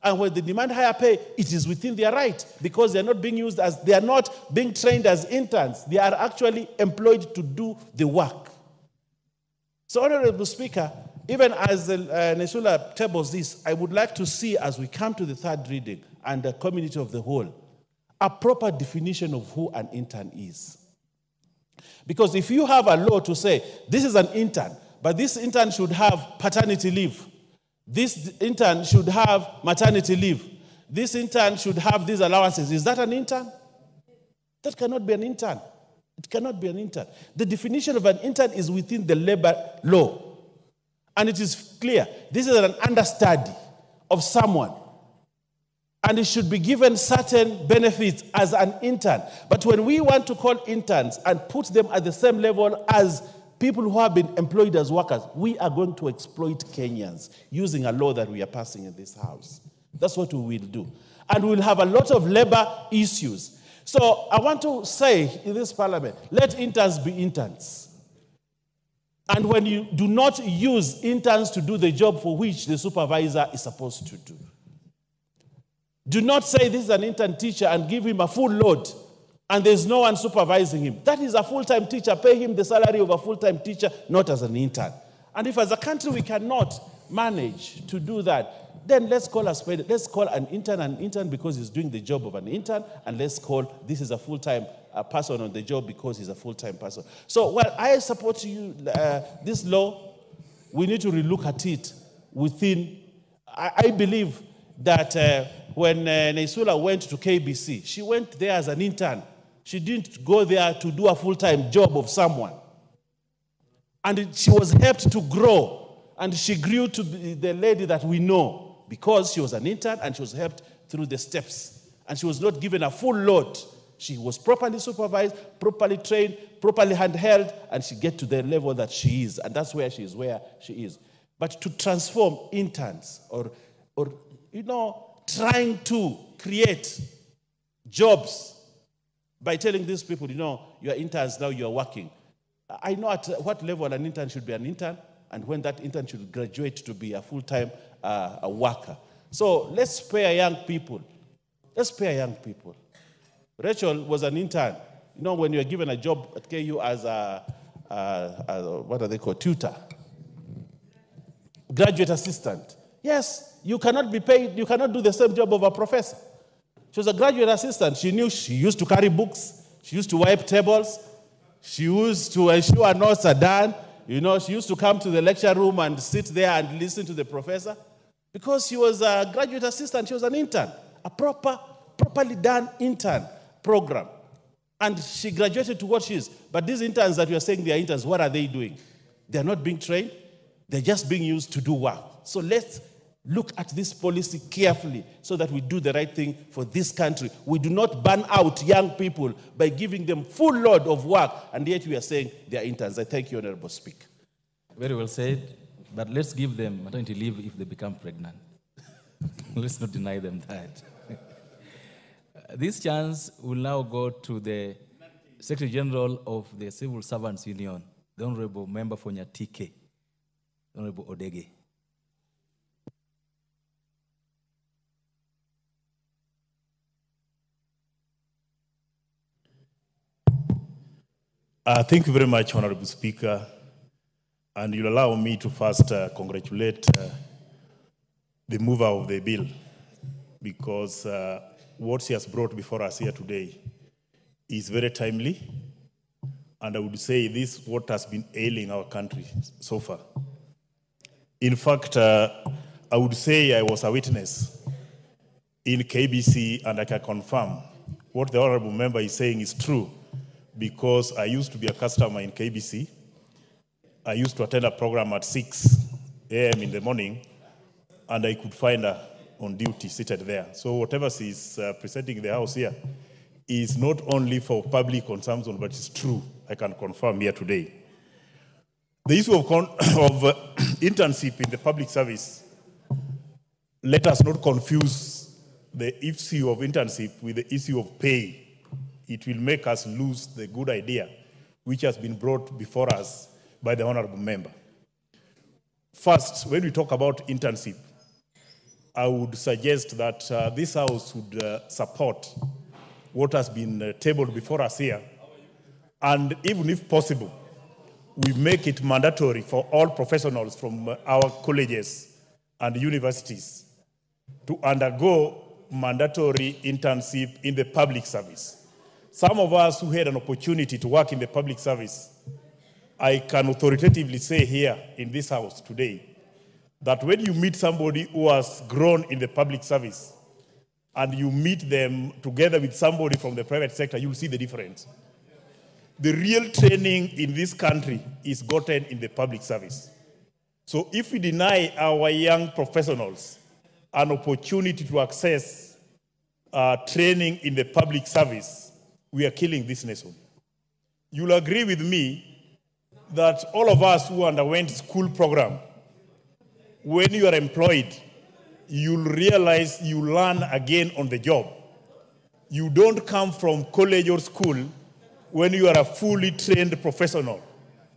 And when they demand higher pay, it is within their right, because they're not being used as, they are not being trained as interns. They are actually employed to do the work. So, Honorable Speaker, even as Nesula tables this, I would like to see, as we come to the third reading and the community of the whole, a proper definition of who an intern is. Because if you have a law to say, this is an intern, but this intern should have paternity leave, this intern should have maternity leave, this intern should have these allowances, is that an intern? That cannot be an intern. It cannot be an intern. The definition of an intern is within the labor law. And it is clear, this is an understudy of someone. And it should be given certain benefits as an intern. But when we want to call interns and put them at the same level as people who have been employed as workers, we are going to exploit Kenyans using a law that we are passing in this house. That's what we will do. And we'll have a lot of labor issues. So I want to say in this parliament, let interns be interns. And when you do not use interns to do the job for which the supervisor is supposed to do. Do not say this is an intern teacher and give him a full load and there's no one supervising him. That is a full-time teacher. Pay him the salary of a full-time teacher, not as an intern. And if as a country we cannot manage to do that, then let's call an intern because he's doing the job of an intern, and let's call this is a full-time person on the job because he's a full-time person. So while I support you, this law, we need to relook at it within. I believe that when Naisula went to KBC, she went there as an intern. She didn't go there to do a full-time job of someone. And she was helped to grow, and she grew to be the lady that we know because she was an intern and she was helped through the steps. And she was not given a full load. She was properly supervised, properly trained, properly handheld, and she get to the level that she is. And that's where she is. But to transform interns or trying to create jobs by telling these people, you're interns now, you're working. I know at what level an intern should be an intern and when that intern should graduate to be a full-time worker. So let's spare young people. Rachel was an intern. When you're given a job at KU as what are they called, tutor, graduate assistant. Yes, you cannot be paid, you cannot do the same job of a professor. She was a graduate assistant. She used to carry books. She used to wipe tables. She used to ensure notes are done. She used to come to the lecture room and sit there and listen to the professor. Because she was a graduate assistant, she was an intern. A properly done intern program. And she graduated to what she is. But these interns that you are saying they are interns, what are they doing? They are not being trained. They're just being used to do work. So let's look at this policy carefully so that we do the right thing for this country. We do not burn out young people by giving them full load of work, and yet we are saying they are interns. I thank you, Honorable Speaker. Very well said, but let's give them maternity leave if they become pregnant. Let's not deny them that. This chance will now go to the Secretary General of the Civil Servants Union, the Honorable Member for Nyatike, Honorable Odege. Thank you very much, Honorable Speaker. And you'll allow me to first congratulate the mover of the bill, because what she has brought before us here today is very timely. And I would say this is what has been ailing our country so far. In fact, I would say I was a witness in KBC, and I can confirm what the Honorable Member is saying is true, because I used to be a customer in KBC. I used to attend a program at 6 a.m. in the morning, and I could find her on duty seated there. So whatever she is presenting in the House here is not only for public consumption, but it's true. I can confirm here today. The issue of internship in the public service, let us not confuse the issue of internship with the issue of pay. It will make us lose the good idea which has been brought before us by the Honorable Member. First, when we talk about internship, I would suggest that this House would support what has been tabled before us here, and even if possible, we make it mandatory for all professionals from our colleges and universities to undergo mandatory internship in the public service. Some of us who had an opportunity to work in the public service, I can authoritatively say here in this House today that when you meet somebody who has grown in the public service and you meet them together with somebody from the private sector, you'll see the difference. The real training in this country is gotten in the public service. So if we deny our young professionals an opportunity to access training in the public service, we are killing this nation. You'll agree with me that all of us who underwent school program, when you are employed, you'll realize you learn again on the job. You don't come from college or school when you are a fully trained professional.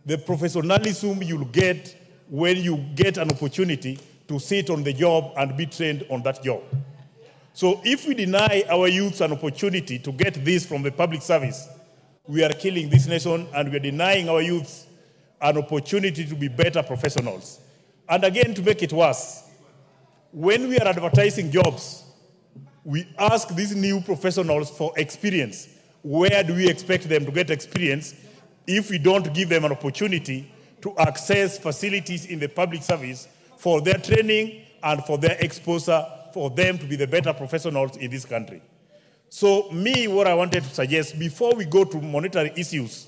the professionalism you'll get when you get an opportunity to sit on the job and be trained on that job. So if we deny our youth an opportunity to get this from the public service, we are killing this nation and we are denying our youth an opportunity to be better professionals. And again, to make it worse, when we are advertising jobs, we ask these new professionals for experience. Where do we expect them to get experience if we don't give them an opportunity to access facilities in the public service for their training and for their exposure, for them to be the better professionals in this country? So me, what I wanted to suggest, before we go to monetary issues,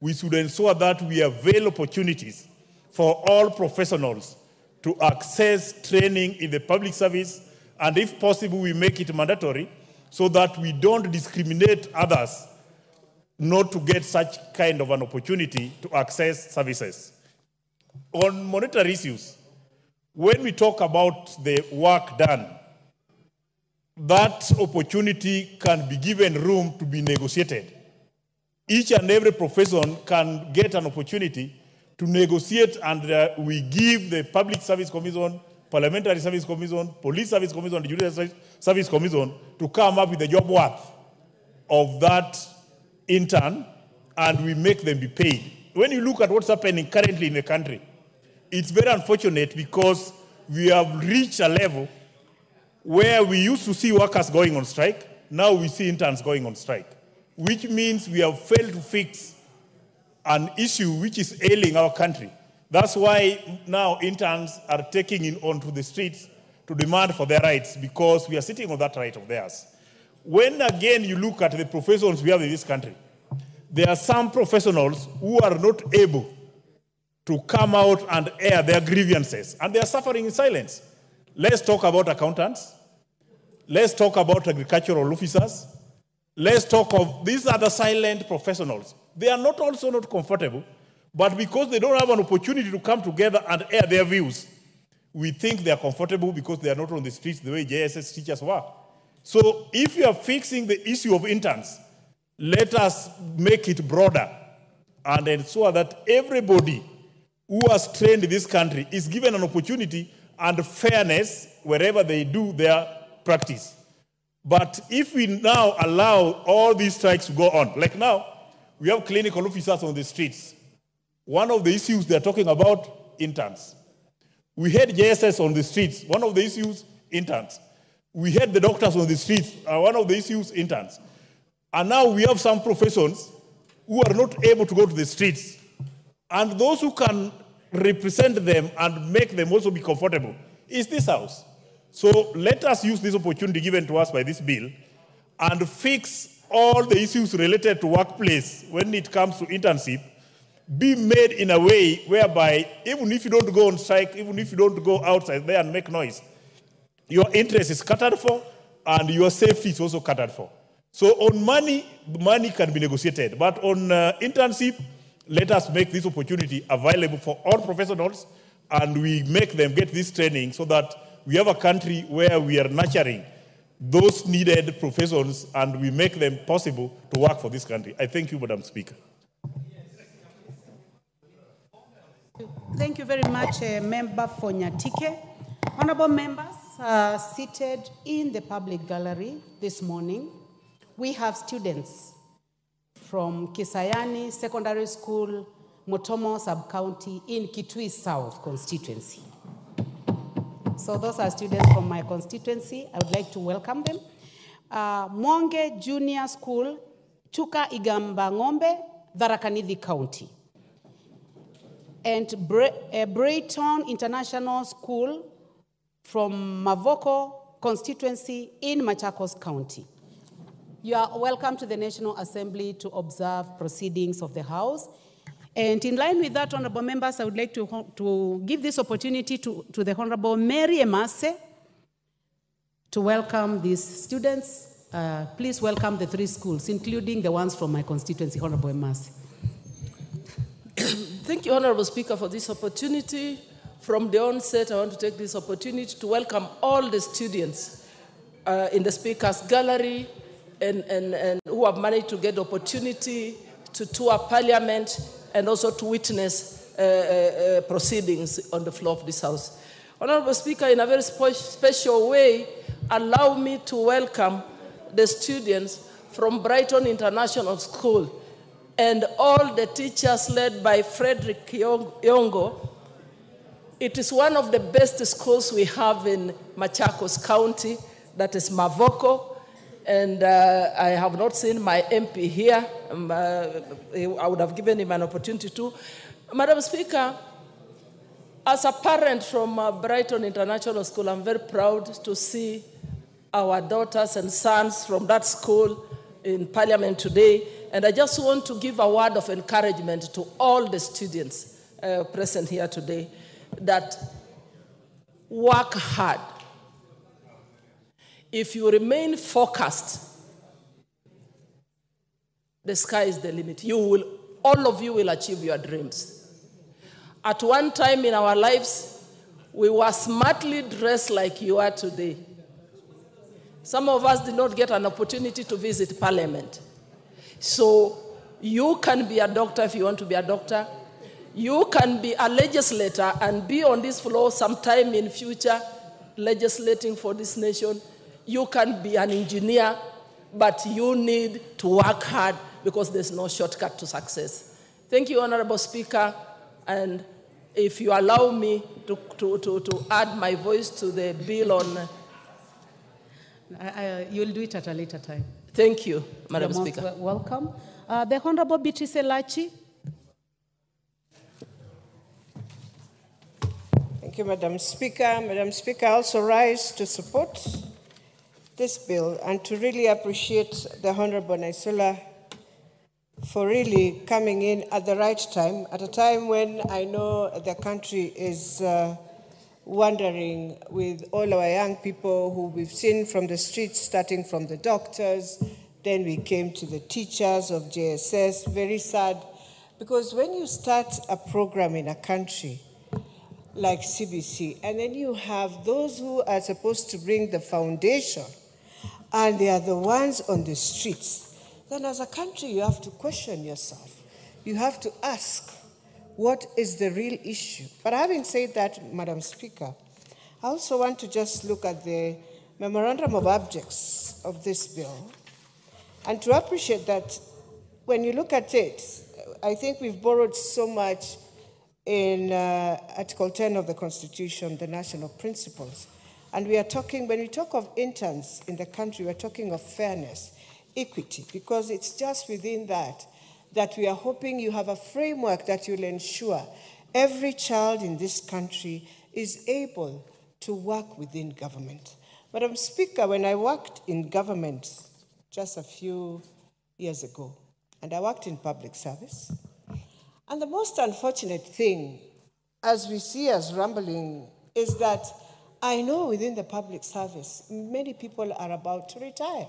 we should ensure that we avail opportunities for all professionals to access training in the public service, and if possible, we make it mandatory so that we don't discriminate others not to get such kind of an opportunity to access services. On monetary issues, when we talk about the work done, that opportunity can be given room to be negotiated. Each and every profession can get an opportunity to negotiate, and we give the Public Service Commission, Parliamentary Service Commission, Police Service Commission, and Judicial Service Commission to come up with the job worth of that intern, and we make them be paid. When you look at what's happening currently in the country, it's very unfortunate because we have reached a level where we used to see workers going on strike, now we see interns going on strike, which means we have failed to fix an issue which is ailing our country. That's why now interns are taking it onto the streets to demand for their rights, because we are sitting on that right of theirs. When again you look at the professions we have in this country, there are some professionals who are not able to come out and air their grievances, and they are suffering in silence. Let's talk about accountants. Let's talk about agricultural officers. Let's talk of these other silent professionals. They are not also not comfortable, but because they don't have an opportunity to come together and air their views, we think they are comfortable because they are not on the streets the way JSS teachers were. So if we are fixing the issue of interns, let us make it broader and ensure that everybody who has trained in this country is given an opportunity and fairness wherever they do their practice. But if we now allow all these strikes to go on, like now, we have clinical officers on the streets. One of the issues they're talking about, interns. We had JSS on the streets. One of the issues, interns. We had the doctors on the streets. One of the issues, interns. And now we have some professions who are not able to go to the streets. And those who can represent them and make them also be comfortable is this house. So let us use this opportunity given to us by this bill and fix all the issues related to workplace when it comes to internship, be made in a way whereby even if you don't go on strike, even if you don't go outside there and make noise, your interest is catered for and your safety is also catered for. So on money, the money can be negotiated. But on internship, let us make this opportunity available for all professionals and we make them get this training so that we have a country where we are nurturing those needed professions and we make them possible to work for this country. I thank you, Madam Speaker. Thank you very much, Member Fonyatike. Honorable members seated in the public gallery this morning, we have students from Kisayani Secondary School, Motomo Sub-County in Kitui South constituency. So those are students from my constituency. I would like to welcome them. Mwonge Junior School, Chuka Igamba Ngombe, Tharaka-Nithi County. And Brayton International School from Mavoko constituency in Machakos County. You are welcome to the National Assembly to observe proceedings of the House. And in line with that, honorable members, I would like to give this opportunity to the Honorable Mary Emase to welcome these students. Please welcome the 3 schools, including the ones from my constituency, Honorable Emase. Thank you, Honorable Speaker, for this opportunity. From the onset, I want to take this opportunity to welcome all the students in the Speaker's gallery and who have managed to get the opportunity to tour Parliament and also to witness proceedings on the floor of this House. Honorable Speaker, in a very special way, allow me to welcome the students from Brighton International School and all the teachers led by Frederick Yongo. It is one of the best schools we have in Machakos County, that is Mavoko, and I have not seen my MP here. I would have given him an opportunity to. Madam Speaker, as a parent from Brighton International School, I'm very proud to see our daughters and sons from that school in Parliament today. And I just want to give a word of encouragement to all the students present here today that work hard. If you remain focused, the sky is the limit. All of you will achieve your dreams. At one time in our lives, we were smartly dressed like you are today. Some of us did not get an opportunity to visit Parliament. So you can be a doctor if you want to be a doctor. You can be a legislator and be on this floor sometime in future legislating for this nation. You can be an engineer, but you need to work hard because there's no shortcut to success. Thank you, Honorable Speaker. And if you allow me to add my voice to the bill on... You'll do it at a later time. Thank you, Madam Speaker. Welcome. The Honorable Beatrice Elachi. Thank you, Madam Speaker. Madam Speaker, I also rise to support this bill and to really appreciate the Honorable Naisula for really coming in at the right time, at a time when I know the country is wondering with all our young people who we've seen from the streets, starting from the doctors, then we came to the teachers of JSS, very sad, because when you start a program in a country like CBC, and then you have those who are supposed to bring the foundation, and they are the ones on the streets, then as a country you have to question yourself. You have to ask, what is the real issue? But having said that, Madam Speaker, I also want to just look at the memorandum of objects of this bill and to appreciate that when you look at it, I think we've borrowed so much in Article 10 of the Constitution, the national principles. And we are talking, when we talk of interns in the country, we're talking of fairness, equity, because it's just within that we are hoping you have a framework that will ensure every child in this country is able to work within government. Madam Speaker, when I worked in government just a few years ago, and I worked in public service, and the most unfortunate thing, as we see as rumbling, is that I know within the public service, many people are about to retire.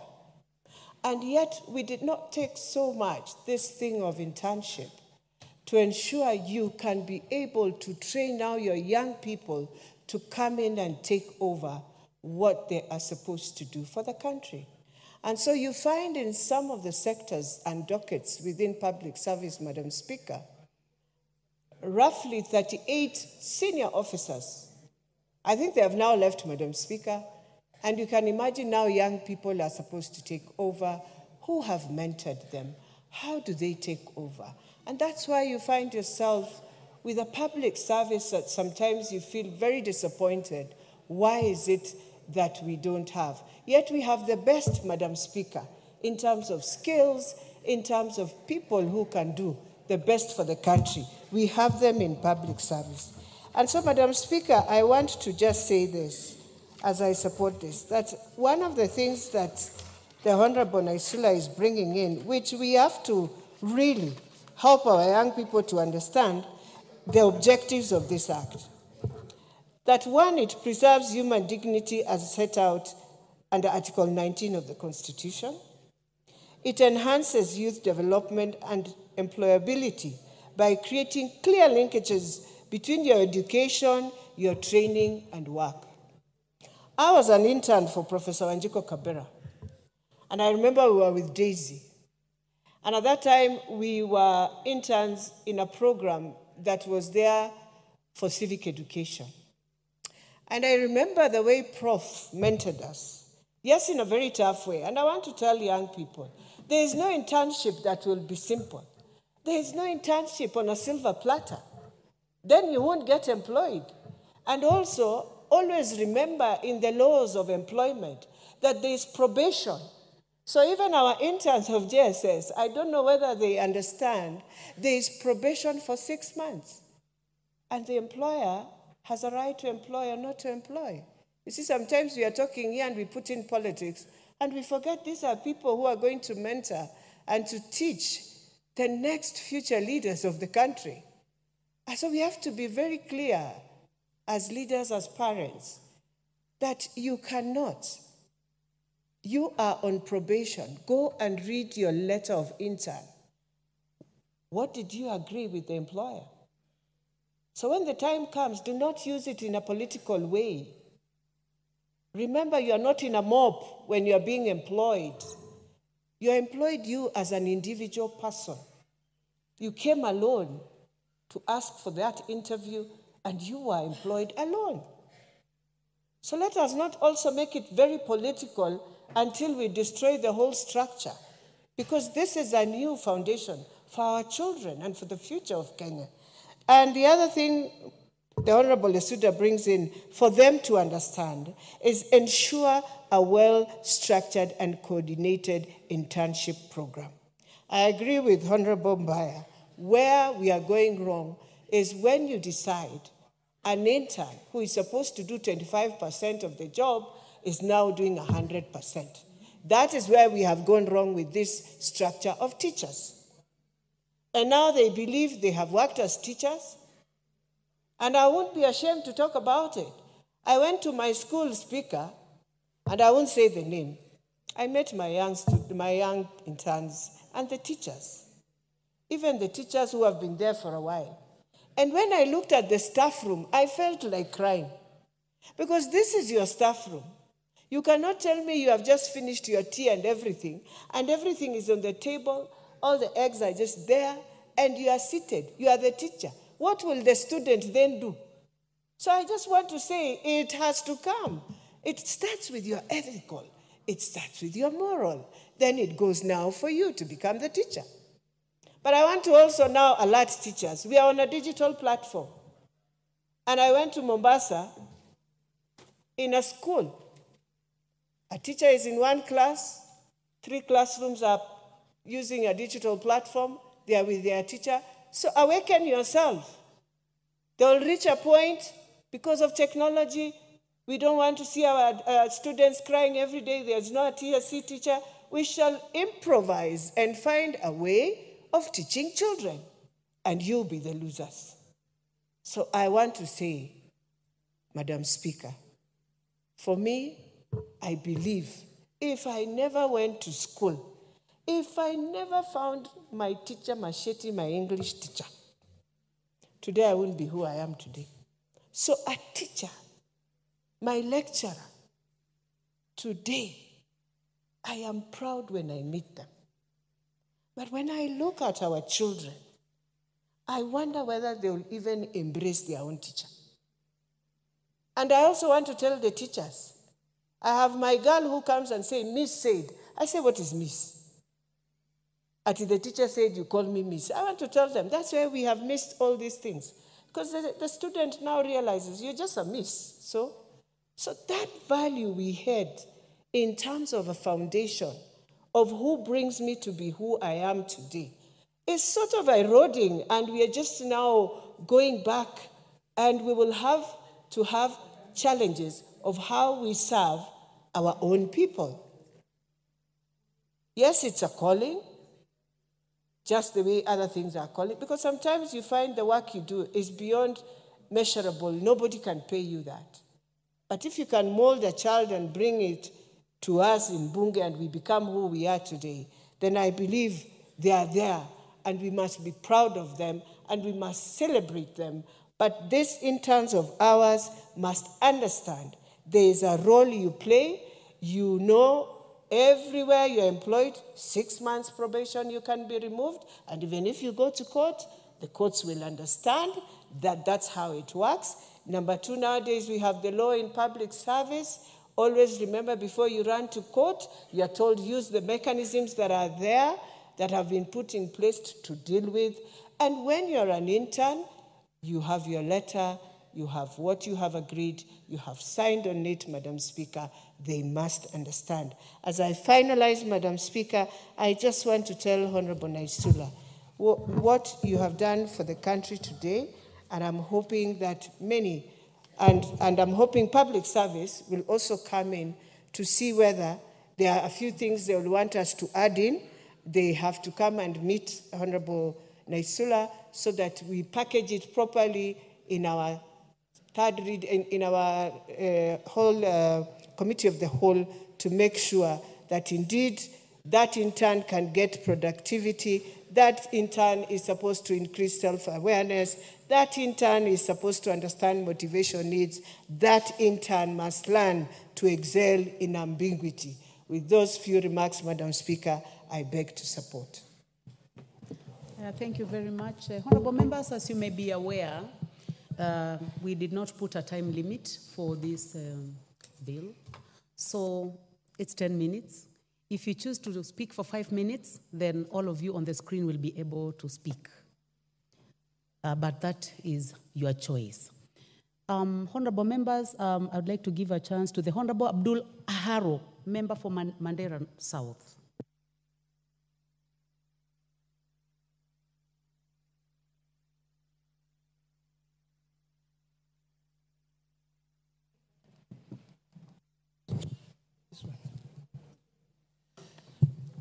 And yet, we did not take so much this thing of internship to ensure you can be able to train now your young people to come in and take over what they are supposed to do for the country. And so you find in some of the sectors and dockets within public service, Madam Speaker, roughly 38 senior officers. I think they have now left, Madam Speaker. And you can imagine now young people are supposed to take over. Who have mentored them? How do they take over? And that's why you find yourself with a public service that sometimes you feel very disappointed. Why is it that we don't have? Yet we have the best, Madam Speaker, in terms of skills, in terms of people who can do the best for the country. We have them in public service. And so, Madam Speaker, I want to just say this, as I support this, that one of the things that the Honorable Naisula is bringing in, which we have to really help our young people to understand the objectives of this act. That one, it preserves human dignity as set out under Article 19 of the Constitution. It enhances youth development and employability by creating clear linkages between your education, your training, and work. I was an intern for Professor Wanjiko Kabera, and I remember we were with Daisy. And at that time, we were interns in a program that was there for civic education. And I remember the way Prof mentored us. Yes, in a very tough way. And I want to tell young people, there is no internship that will be simple. There is no internship on a silver platter. Then you won't get employed. And also, always remember in the laws of employment that there is probation. So even our interns of JSS, I don't know whether they understand, there is probation for 6 months. And the employer has a right to employ or not to employ. You see, sometimes we are talking here and we put in politics, and we forget these are people who are going to mentor and to teach the next future leaders of the country. And so we have to be very clear as leaders, as parents, that you cannot. You are on probation. Go and read your letter of intern. What did you agree with the employer? So when the time comes, do not use it in a political way. Remember, you are not in a mob when you are being employed. You are employed you as an individual person. You came alone to ask for that interview, and you were employed alone. So let us not also make it very political until we destroy the whole structure, because this is a new foundation for our children and for the future of Kenya. And the other thing the Honorable Lesuda brings in for them to understand is ensure a well-structured and coordinated internship program. I agree with Honorable Mbaya. Where we are going wrong is when you decide an intern who is supposed to do 25% of the job is now doing 100%. That is where we have gone wrong with this structure of teachers. And now they believe they have worked as teachers. And I won't be ashamed to talk about it. I went to my school speaker, and I won't say the name. I met my young interns and the teachers, even the teachers who have been there for a while. And when I looked at the staff room, I felt like crying. Because this is your staff room. You cannot tell me you have just finished your tea and everything is on the table, all the eggs are just there, and you are seated. You are the teacher. What will the student then do? So I just want to say it has to come. It starts with your ethical. It starts with your moral. Then it goes now for you to become the teacher. But I want to also now alert teachers. We are on a digital platform. And I went to Mombasa in a school. A teacher is in one class, 3 classrooms are using a digital platform, they are with their teacher. So awaken yourself. They will reach a point, because of technology, we don't want to see our students crying every day, there's no TSC teacher. We shall improvise and find a way of teaching children, and you'll be the losers. So I want to say, Madam Speaker, for me, I believe if I never went to school, if I never found my teacher, Machete, my English teacher, today I wouldn't be who I am today. So a teacher, my lecturer, today, I am proud when I meet them. But when I look at our children, I wonder whether they will even embrace their own teacher. And I also want to tell the teachers, I have my girl who comes and says, Miss said. I say, what is Miss? Until the teacher said, you call me Miss. I want to tell them, that's where we have missed all these things. Because the student now realizes you're just a Miss. So that value we had in terms of a foundation of who brings me to be who I am today is sort of eroding, and we are just now going back, and we will have to have challenges of how we serve our own people. Yes, it's a calling, just the way other things are calling, because sometimes you find the work you do is beyond measurable. Nobody can pay you that. But if you can mold a child and bring it to us in Bunge and we become who we are today, then I believe they are there, and we must be proud of them and we must celebrate them. But these interns of ours must understand there is a role you play. You know Everywhere you're employed, 6 months probation, you can be removed. And even if you go to court, the courts will understand that that's how it works. Number two, nowadays we have the law in public service. Always remember, before you run to court, you are told use the mechanisms that are there, that have been put in place to deal with. And when you're an intern, you have your letter, you have what you have agreed, you have signed on it, Madam Speaker. They must understand. As I finalize, Madam Speaker, I just want to tell Honorable Naisula what you have done for the country today, and I'm hoping that many, and I'm hoping public service will also come in to see whether there are a few things they will want us to add in. They have to come and meet Honorable Naisula so that we package it properly in our third read, in our whole committee of the whole, to make sure that indeed that intern can get productivity, that intern is supposed to increase self-awareness, that intern is supposed to understand motivation needs, that intern must learn to excel in ambiguity. With those few remarks, Madam Speaker, I beg to support. Thank you very much. Honorable members, as you may be aware, we did not put a time limit for this bill. So it's 10 minutes. If you choose to speak for 5 minutes, then all of you on the screen will be able to speak. But that is your choice. Honorable members, I would like to give a chance to the Honorable Abdul Aharo, member for Mandera South.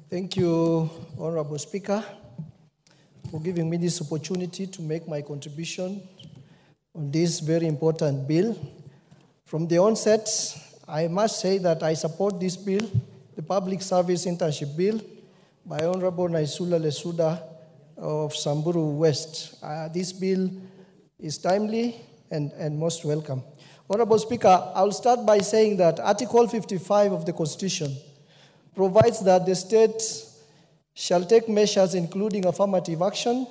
Thank you, Honorable Speaker, for giving me this opportunity to make my contribution on this very important bill. From the onset, I must say that I support this bill, the Public Service Internship Bill, by Honorable Naisula Lesuda of Samburu West. This bill is timely and most welcome. Honorable Speaker, I'll start by saying that Article 55 of the Constitution provides that the state shall take measures including affirmative action,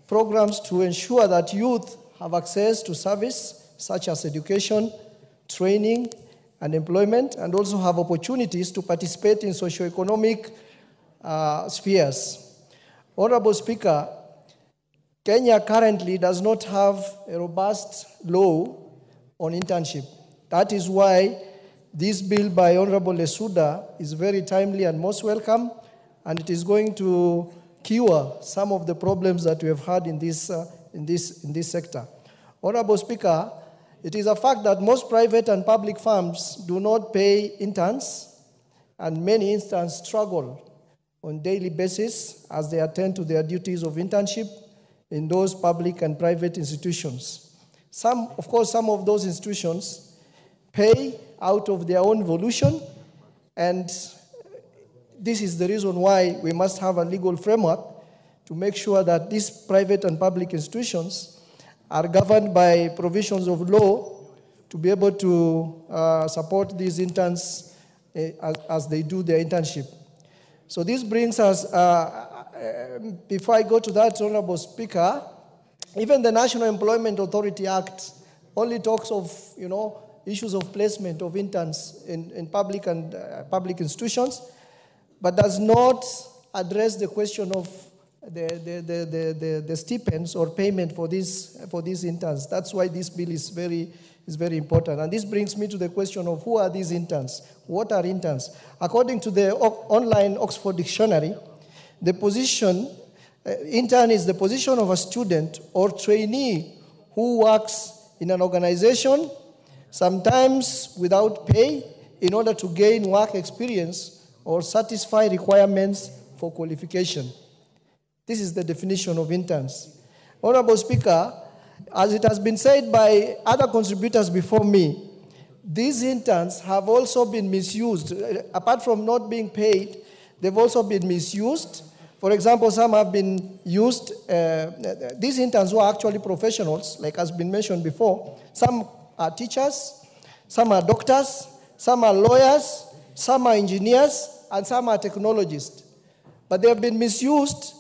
programs to ensure that youth have access to service such as education, training, and employment, and also have opportunities to participate in socioeconomic spheres. Honorable Speaker, Kenya currently does not have a robust law on internship. That is why this bill by Honorable Lesuda is very timely and most welcome, and it is going to cure some of the problems that we have had in this sector. Honorable Speaker, it is a fact that most private and public firms do not pay interns, and many interns struggle on a daily basis as they attend to their duties of internship in those public and private institutions. Of course, some of those institutions pay out of their own volition, and this is the reason why we must have a legal framework to make sure that these private and public institutions are governed by provisions of law to be able to support these interns as they do their internship. So this brings us, before I go to that, Honorable Speaker, even the National Employment Authority Act only talks of, issues of placement of interns in public and public institutions, but does not address the question of the stipends or payment for these interns. That's why this bill is very important. And this brings me to the question of who are these interns? What are interns? According to the online Oxford Dictionary, the position, intern is the position of a student or trainee who works in an organization, sometimes without pay, in order to gain work experience or satisfy requirements for qualification. This is the definition of interns. Honorable Speaker, as it has been said by other contributors before me, these interns have also been misused. Apart from not being paid, they've also been misused. For example, some have been used, these interns were actually professionals, like has been mentioned before. Some are teachers, some are doctors, some are lawyers, some are engineers, and some are technologists. But they have been misused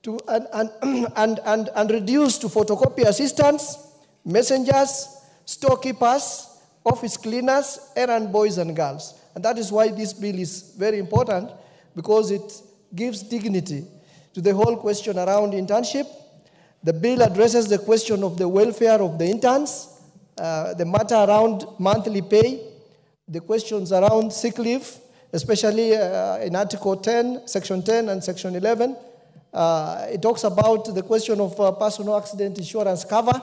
to, and reduced to photocopy assistants, messengers, storekeepers, office cleaners, errand boys and girls. And that is why this bill is very important, because it gives dignity to the whole question around internship. The bill addresses the question of the welfare of the interns, the matter around monthly pay, the questions around sick leave, especially in Article 10, Section 10 and Section 11. It talks about the question of personal accident insurance cover,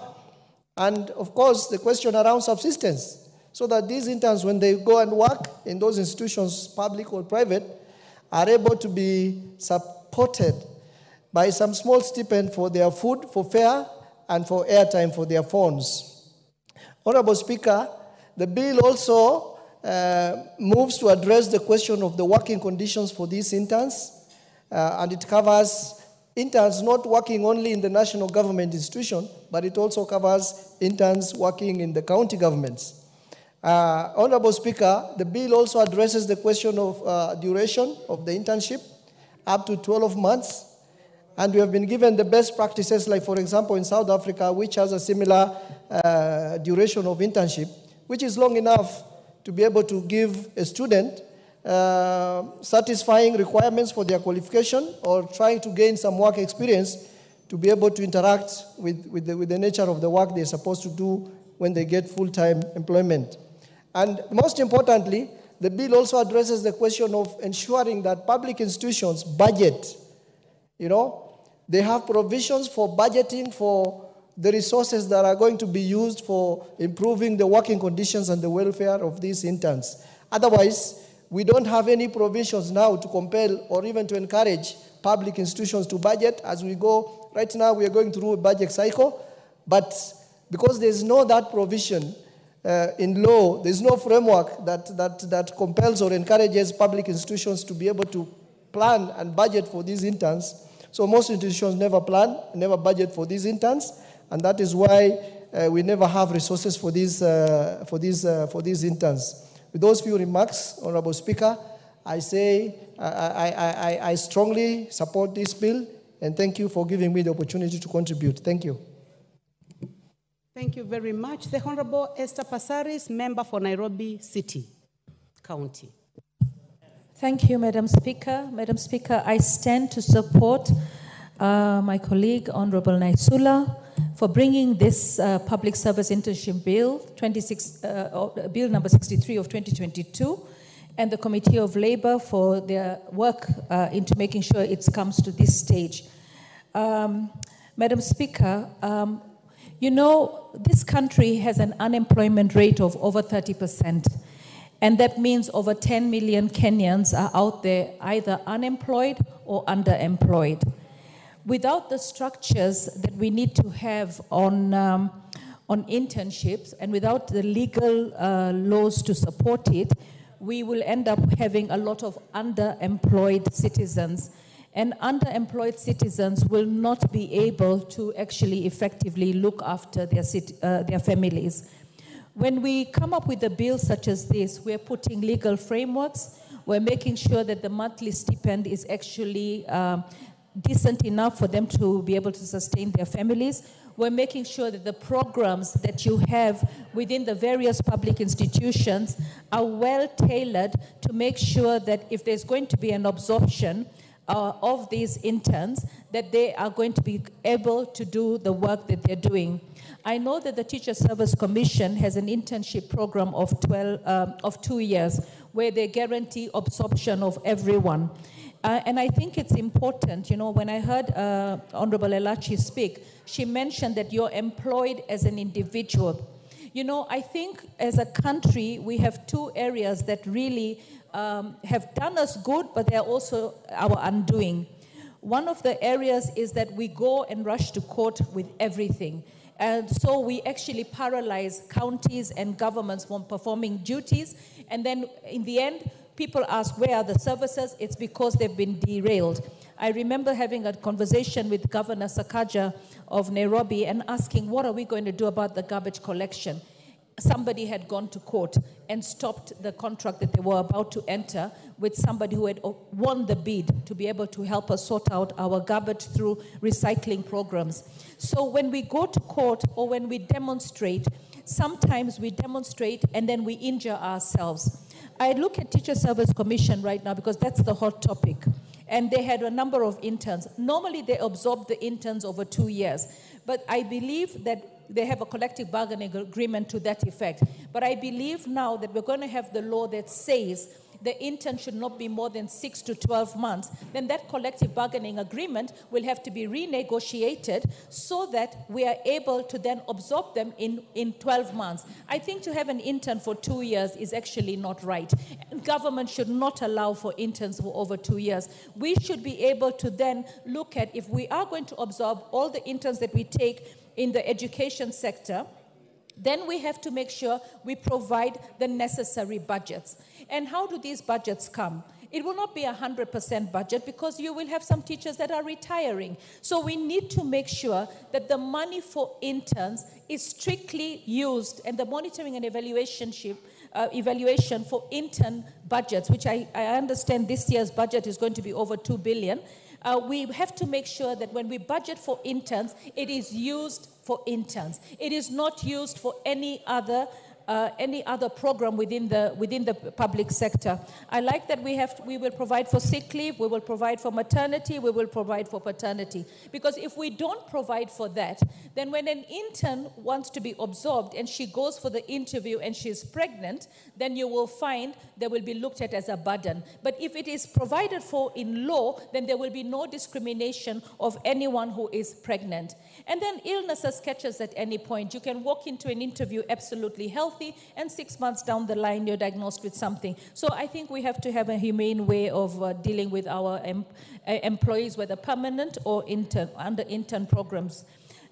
and of course the question around subsistence, so that these interns, when they go and work in those institutions, public or private, are able to be supported by some small stipend for their food, for fare, and for airtime for their phones. Honorable Speaker, the bill also moves to address the question of the working conditions for these interns, and it covers interns not working only in the national government institution, but it also covers interns working in the county governments. Honorable Speaker, the bill also addresses the question of duration of the internship, up to 12 months. And we have been given the best practices, like, for example, in South Africa, which has a similar duration of internship, which is long enough to be able to give a student satisfying requirements for their qualification or trying to gain some work experience to be able to interact with the nature of the work they're supposed to do when they get full-time employment. And most importantly, the bill also addresses the question of ensuring that public institutions budget. You know, they have provisions for budgeting for the resources that are going to be used for improving the working conditions and the welfare of these interns. Otherwise, we don't have any provisions now to compel or even to encourage public institutions to budget as we go. Right now, we are going through a budget cycle, but because there's no that provision in law, there's no framework that compels or encourages public institutions to be able to plan and budget for these interns. So most institutions never plan, never budget for these interns, and that is why we never have resources for these interns. With those few remarks, Honorable Speaker, I say I strongly support this bill, and thank you for giving me the opportunity to contribute. Thank you. Thank you very much. The Honorable Esther Passaris, member for Nairobi City County. Thank you, Madam Speaker. Madam Speaker, I stand to support my colleague, Honorable Naisula, for bringing this Public Service Internship Bill, Bill number 63 of 2022, and the Committee of Labor for their work into making sure it comes to this stage. Madam Speaker, you know, this country has an unemployment rate of over 30%. And that means over 10 million Kenyans are out there either unemployed or underemployed. Without the structures that we need to have on internships, and without the legal laws to support it, we will end up having a lot of underemployed citizens. And underemployed citizens will not be able to actually effectively look after their families. When we come up with a bill such as this, we're putting legal frameworks, we're making sure that the monthly stipend is actually decent enough for them to be able to sustain their families. We're making sure that the programs that you have within the various public institutions are well tailored to make sure that if there's going to be an absorption of these interns, that they are going to be able to do the work that they're doing. I know that the Teacher Service Commission has an internship program of 2 years where they guarantee absorption of everyone. And I think it's important, you know, when I heard Honorable Elachi speak, she mentioned that you're employed as an individual. You know, I think as a country, we have two areas that really have done us good, but they're also our undoing. One of the areas is that we go and rush to court with everything. And so we actually paralyze counties and governments from performing duties. And then in the end, people ask, where are the services? It's because they've been derailed. I remember having a conversation with Governor Sakaja of Nairobi and asking, what are we going to do about the garbage collection? somebody had gone to court and stopped the contract that they were about to enter with somebody who had won the bid to be able to help us sort out our garbage through recycling programs. So when we go to court or when we demonstrate, sometimes we demonstrate and then we injure ourselves. I look at Teacher Service Commission right now because that's the hot topic. And they had a number of interns. Normally they absorb the interns over 2 years. But I believe that they have a collective bargaining agreement to that effect. But I believe now that we're going to have the law that says the intern should not be more than 6 to 12 months, then that collective bargaining agreement will have to be renegotiated so that we are able to then absorb them in 12 months. I think to have an intern for 2 years is actually not right. Government should not allow for interns for over 2 years. We should be able to then look at if we are going to absorb all the interns that we take in the education sector, then we have to make sure we provide the necessary budgets. And how do these budgets come? It will not be a 100% budget because you will have some teachers that are retiring. So we need to make sure that the money for interns is strictly used, and the monitoring and evaluation for intern budgets, which I understand this year's budget is going to be over 2 billion. We have to make sure that when we budget for interns, it is used for interns. It is not used for any other program within the public sector. I like that we will provide for sick leave, we will provide for maternity, we will provide for paternity. Because if we don't provide for that, then when an intern wants to be absorbed and she goes for the interview and she's pregnant, then you will find they will be looked at as a burden. But if it is provided for in law, then there will be no discrimination of anyone who is pregnant. And then illnesses catches at any point. You can walk into an interview absolutely healthy, and 6 months down the line, you're diagnosed with something. So I think we have to have a humane way of dealing with our employees, whether permanent or under intern programs.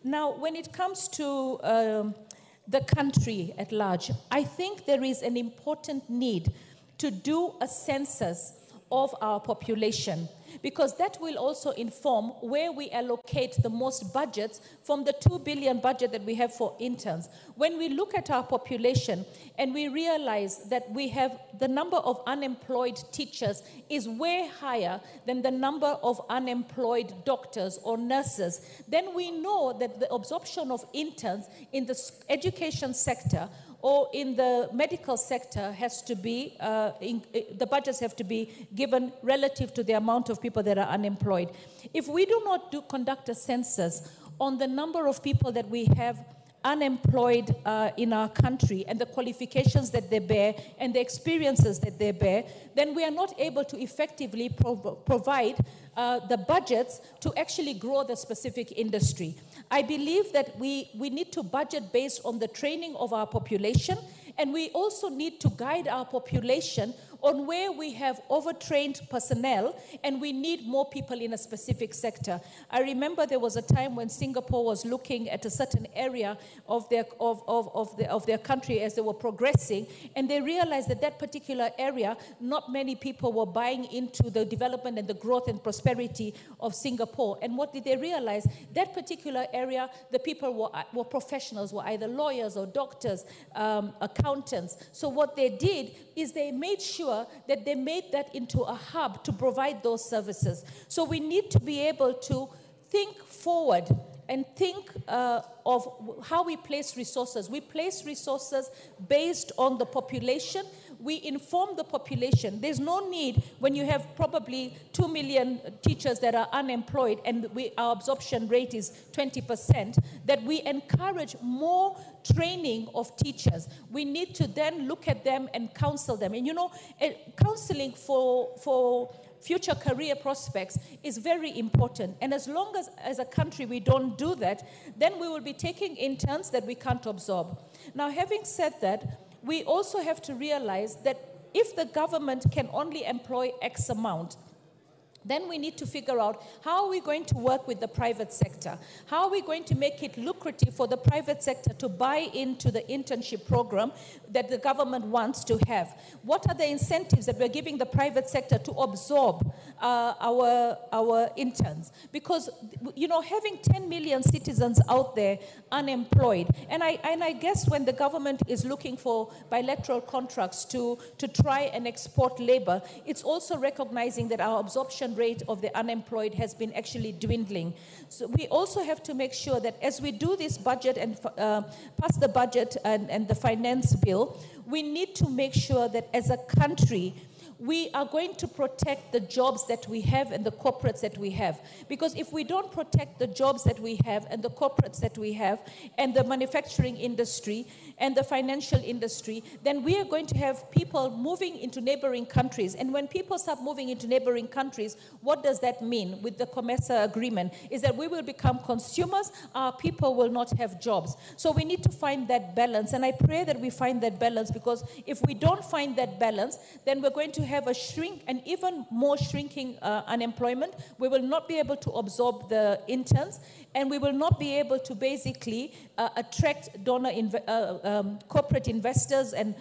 Now, when it comes to the country at large, I think there is an important need to do a census of our population, because that will also inform where we allocate the most budgets from the 2 billion budget that we have for interns. When we look at our population and we realize that we have the number of unemployed teachers is way higher than the number of unemployed doctors or nurses, then we know that the absorption of interns in the education sector or in the medical sector has to be, the budgets have to be given relative to the amount of people that are unemployed. If we do not conduct a census on the number of people that we have unemployed in our country and the qualifications that they bear and the experiences that they bear, then we are not able to effectively provide the budgets to actually grow the specific industry. I believe that we need to budget based on the training of our population, and we also need to guide our population on where we have overtrained personnel and we need more people in a specific sector. I remember there was a time when Singapore was looking at a certain area of their country as they were progressing, and they realized that that particular area, not many people were buying into the development and the growth and prosperity of Singapore. And what did they realize? That particular area, the people were professionals, were either lawyers or doctors, accountants. So what they did is they made sure that they made that into a hub to provide those services. So we need to be able to think forward and think of how we place resources. We place resources based on the population. We inform the population. There's no need when you have probably 2 million teachers that are unemployed and our absorption rate is 20%, that we encourage more training of teachers. We need to then look at them and counsel them. And you know, counseling for future career prospects is very important. And as long as a country we don't do that, then we will be taking interns that we can't absorb. Now, having said that, we also have to realize that if the government can only employ X amount, Then we need to figure out how are we going to work with the private sector? How are we going to make it lucrative for the private sector to buy into the internship program that the government wants to have? What are the incentives that we're giving the private sector to absorb our interns? Because, you know, having 10 million citizens out there unemployed, and I guess when the government is looking for bilateral contracts to try and export labor, it's also recognizing that our absorption rate of the unemployed has been actually dwindling. So we also have to make sure that as we do this budget and pass the budget and the finance bill, we need to make sure that as a country, we are going to protect the jobs that we have and the corporates that we have. Because if we don't protect the jobs that we have and the corporates that we have and the manufacturing industry and the financial industry, then we are going to have people moving into neighboring countries. And when people start moving into neighboring countries, what does that mean with the COMESA agreement? Is that we will become consumers, our people will not have jobs. So we need to find that balance. And I pray that we find that balance, because if we don't find that balance, then we're going to have an even more shrinking unemployment. We will not be able to absorb the interns, and we will not be able to basically attract corporate investors and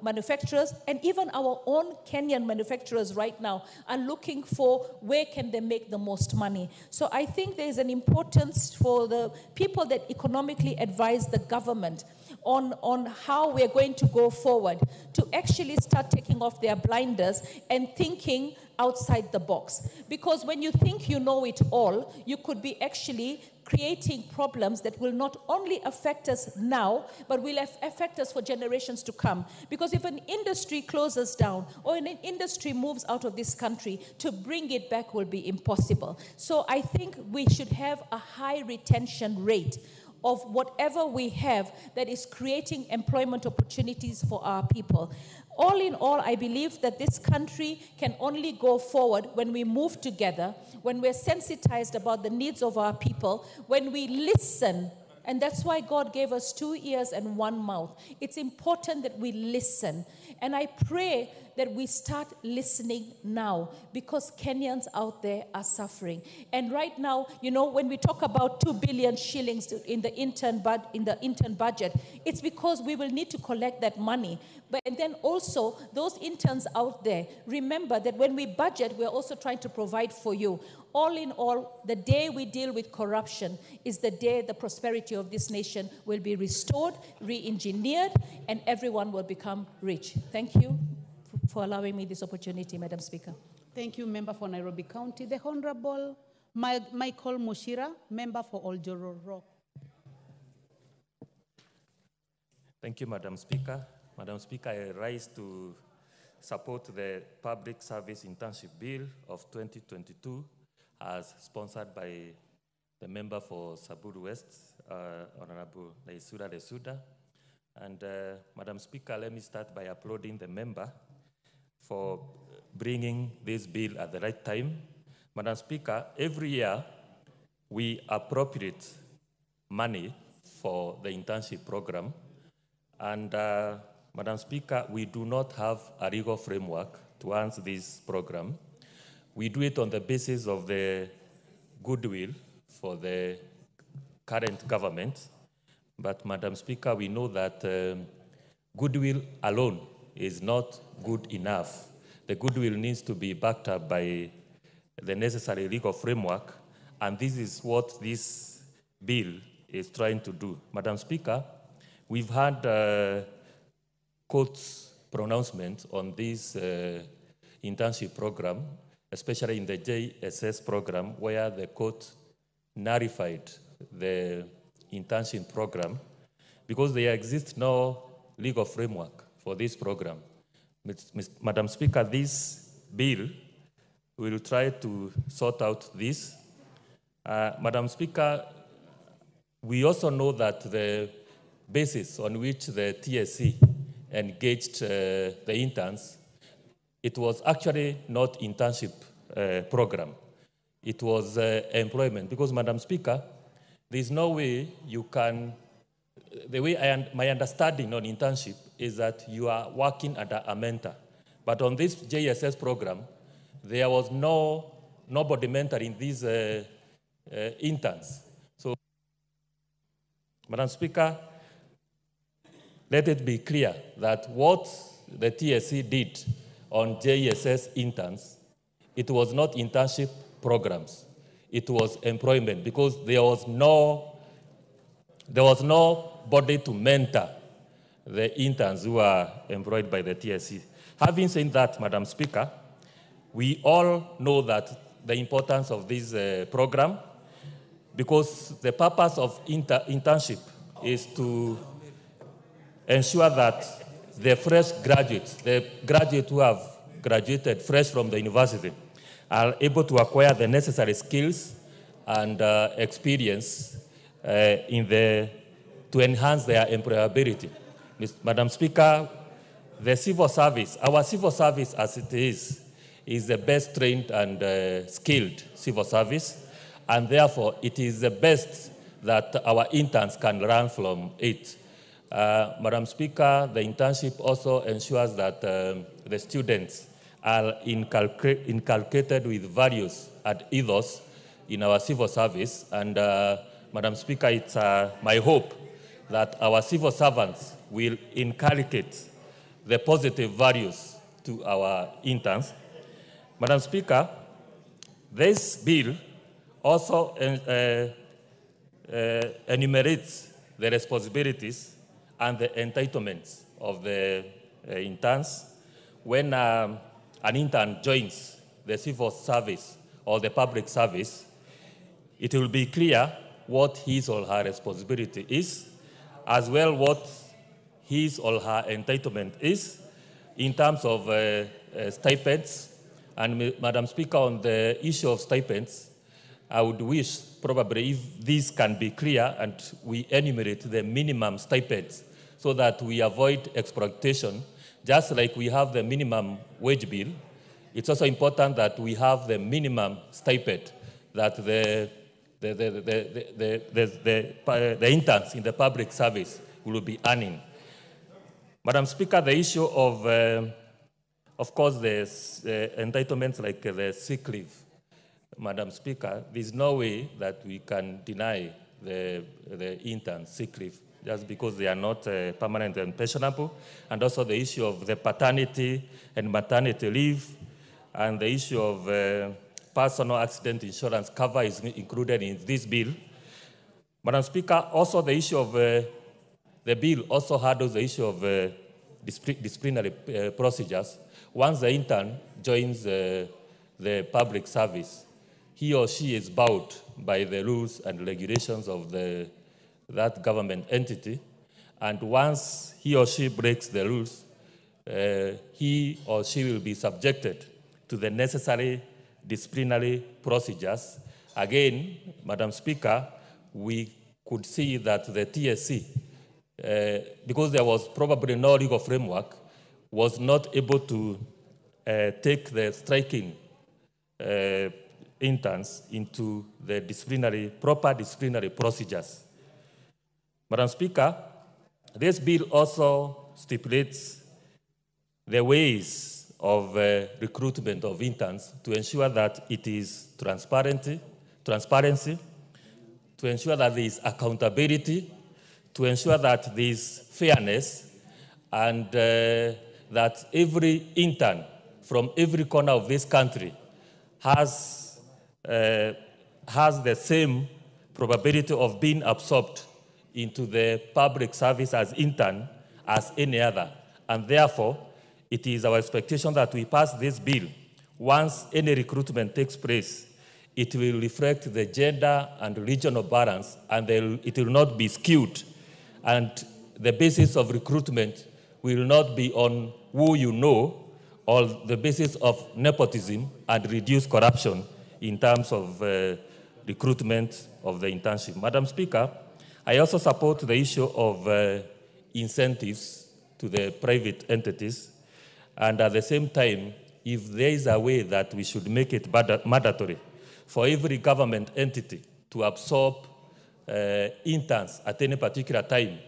manufacturers, and even our own Kenyan manufacturers right now are looking for where can they make the most money. So I think there is an importance for the people that economically advise the government on how we're going to go forward, to actually start taking off their blinders and thinking outside the box. Because when you think you know it all, you could be actually creating problems that will not only affect us now, but will affect us for generations to come. Because if an industry closes down or an industry moves out of this country, to bring it back will be impossible. So I think we should have a high retention rate of whatever we have that is creating employment opportunities for our people. All in all, I believe that this country can only go forward when we move together, when we're sensitized about the needs of our people, when we listen. And that's why God gave us 2 ears and 1 mouth. It's important that we listen. And I pray that we start listening now, because Kenyans out there are suffering. And right now, you know, when we talk about 2 billion shillings in the intern budget, it's because we will need to collect that money. But and then also, those interns out there, remember that when we budget, we're also trying to provide for you. All in all, the day we deal with corruption is the day the prosperity of this nation will be restored, re-engineered, and everyone will become rich. Thank you for allowing me this opportunity, Madam Speaker. Thank you, Member for Nairobi County. The Honorable Michael Mushira, Member for Oljoro. Thank you, Madam Speaker. Madam Speaker, I rise to support the Public Service Internship Bill of 2022 as sponsored by the member for Samburu West, Honorable Naisura Lesuda. And Madam Speaker, let me start by applauding the member for bringing this bill at the right time. Madam Speaker, every year we appropriate money for the internship program. And Madam Speaker, we do not have a legal framework to answer this program. We do it on the basis of the goodwill for the current government. But Madam Speaker, we know that goodwill alone is not good enough. The goodwill needs to be backed up by the necessary legal framework, and this is what this bill is trying to do. Madam Speaker, we've had court's pronouncement on this internship program, especially in the JSS program, where the court nullified the internship program because there exists no legal framework for this program. Madam Speaker, this bill will try to sort out this. Madam Speaker, we also know that the basis on which the TSC engaged the interns, it was actually not internship program. It was employment, because Madam Speaker, there's no way you can, the way my understanding on internship is that you are working under a mentor. But on this JSS program, there was nobody mentoring these interns. So, Madam Speaker, let it be clear that what the TSC did on JSS interns, it was not internship programs. It was employment, because there was nobody to mentor the interns who are employed by the TSC. Having said that, Madam Speaker, we all know that the importance of this program, because the purpose of internship is to ensure that the fresh graduates, the graduates who have graduated fresh from the university, are able to acquire the necessary skills and experience to enhance their employability. Madam Speaker, the civil service, our civil service as it is the best trained and skilled civil service, and therefore it is the best that our interns can learn from it. Madam Speaker, the internship also ensures that the students are inculcated with values and ethos in our civil service. And Madam Speaker, it's my hope that our civil servants will inculcate the positive values to our interns. Madam Speaker, this bill also enumerates the responsibilities and the entitlements of the interns. When an intern joins the civil service or the public service, it will be clear what his or her responsibility is, as well what his or her entitlement is in terms of stipends. And Madam Speaker, on the issue of stipends, I would wish probably if this can be clear and we enumerate the minimum stipends so that we avoid exploitation, just like we have the minimum wage bill. It's also important that we have the minimum stipend that the interns in the public service will be earning. Madam Speaker, the issue of course, the entitlements like the sick leave. Madam Speaker, there's no way that we can deny the interns sick leave just because they are not permanent and pensionable, and also the issue of the paternity and maternity leave, and the issue of personal accident insurance cover is included in this bill. Madam Speaker, also the issue of the bill also handles the issue of disciplinary procedures. Once the intern joins the public service, he or she is bound by the rules and regulations of that government entity. And once he or she breaks the rules, he or she will be subjected to the necessary disciplinary procedures. Again, Madam Speaker, we could see that the TSC, because there was probably no legal framework, was not able to take the striking interns into the proper disciplinary procedures. Madam Speaker, this bill also stipulates the ways of recruitment of interns to ensure that it is transparency, to ensure that there is accountability, to ensure that there is fairness, and that every intern from every corner of this country has the same probability of being absorbed into the public service as intern as any other. And therefore, it is our expectation that we pass this bill. Once any recruitment takes place, it will reflect the gender and regional balance, and it will not be skewed. And the basis of recruitment will not be on who you know, or the basis of nepotism, and reduce corruption in terms of recruitment of the internship. Madam Speaker, I also support the issue of incentives to the private entities, and at the same time, if there is a way that we should make it mandatory for every government entity to absorb interns at any particular time,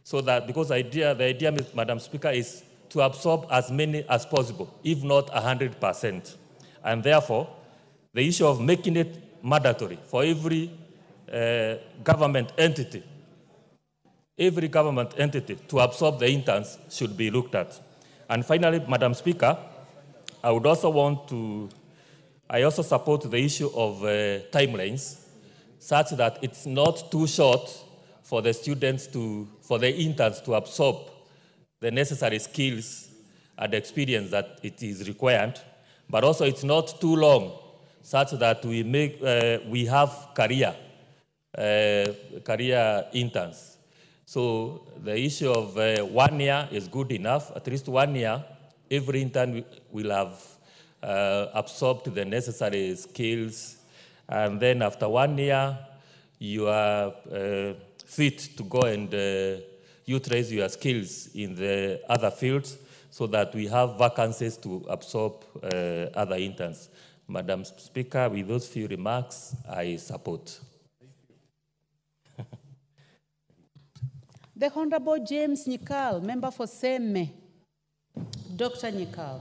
so that, because the idea, Madam Speaker, is to absorb as many as possible, if not 100%. And therefore, the issue of making it mandatory for every government entity to absorb the interns should be looked at. And finally, Madam Speaker, I also support the issue of timelines, such that it's not too short for the interns to absorb the necessary skills and experience that it is required, but also it's not too long, such that we have career interns. So the issue of 1 year is good enough. At least 1 year, every intern will have absorbed the necessary skills, and then after 1 year, you are fit to go and utilize your skills in the other fields, so that we have vacancies to absorb other interns. Madam Speaker, with those few remarks, I support. The Honorable James Nyikal, member for Seme. Dr. Nyikal.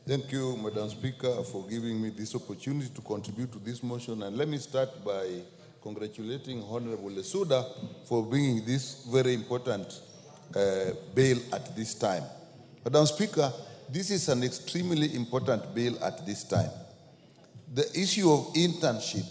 Thank you, Madam Speaker, for giving me this opportunity to contribute to this motion. And let me start by congratulating Honorable Lesuda for bringing this very important bill at this time. Madam Speaker, this is an extremely important bill at this time. The issue of internship,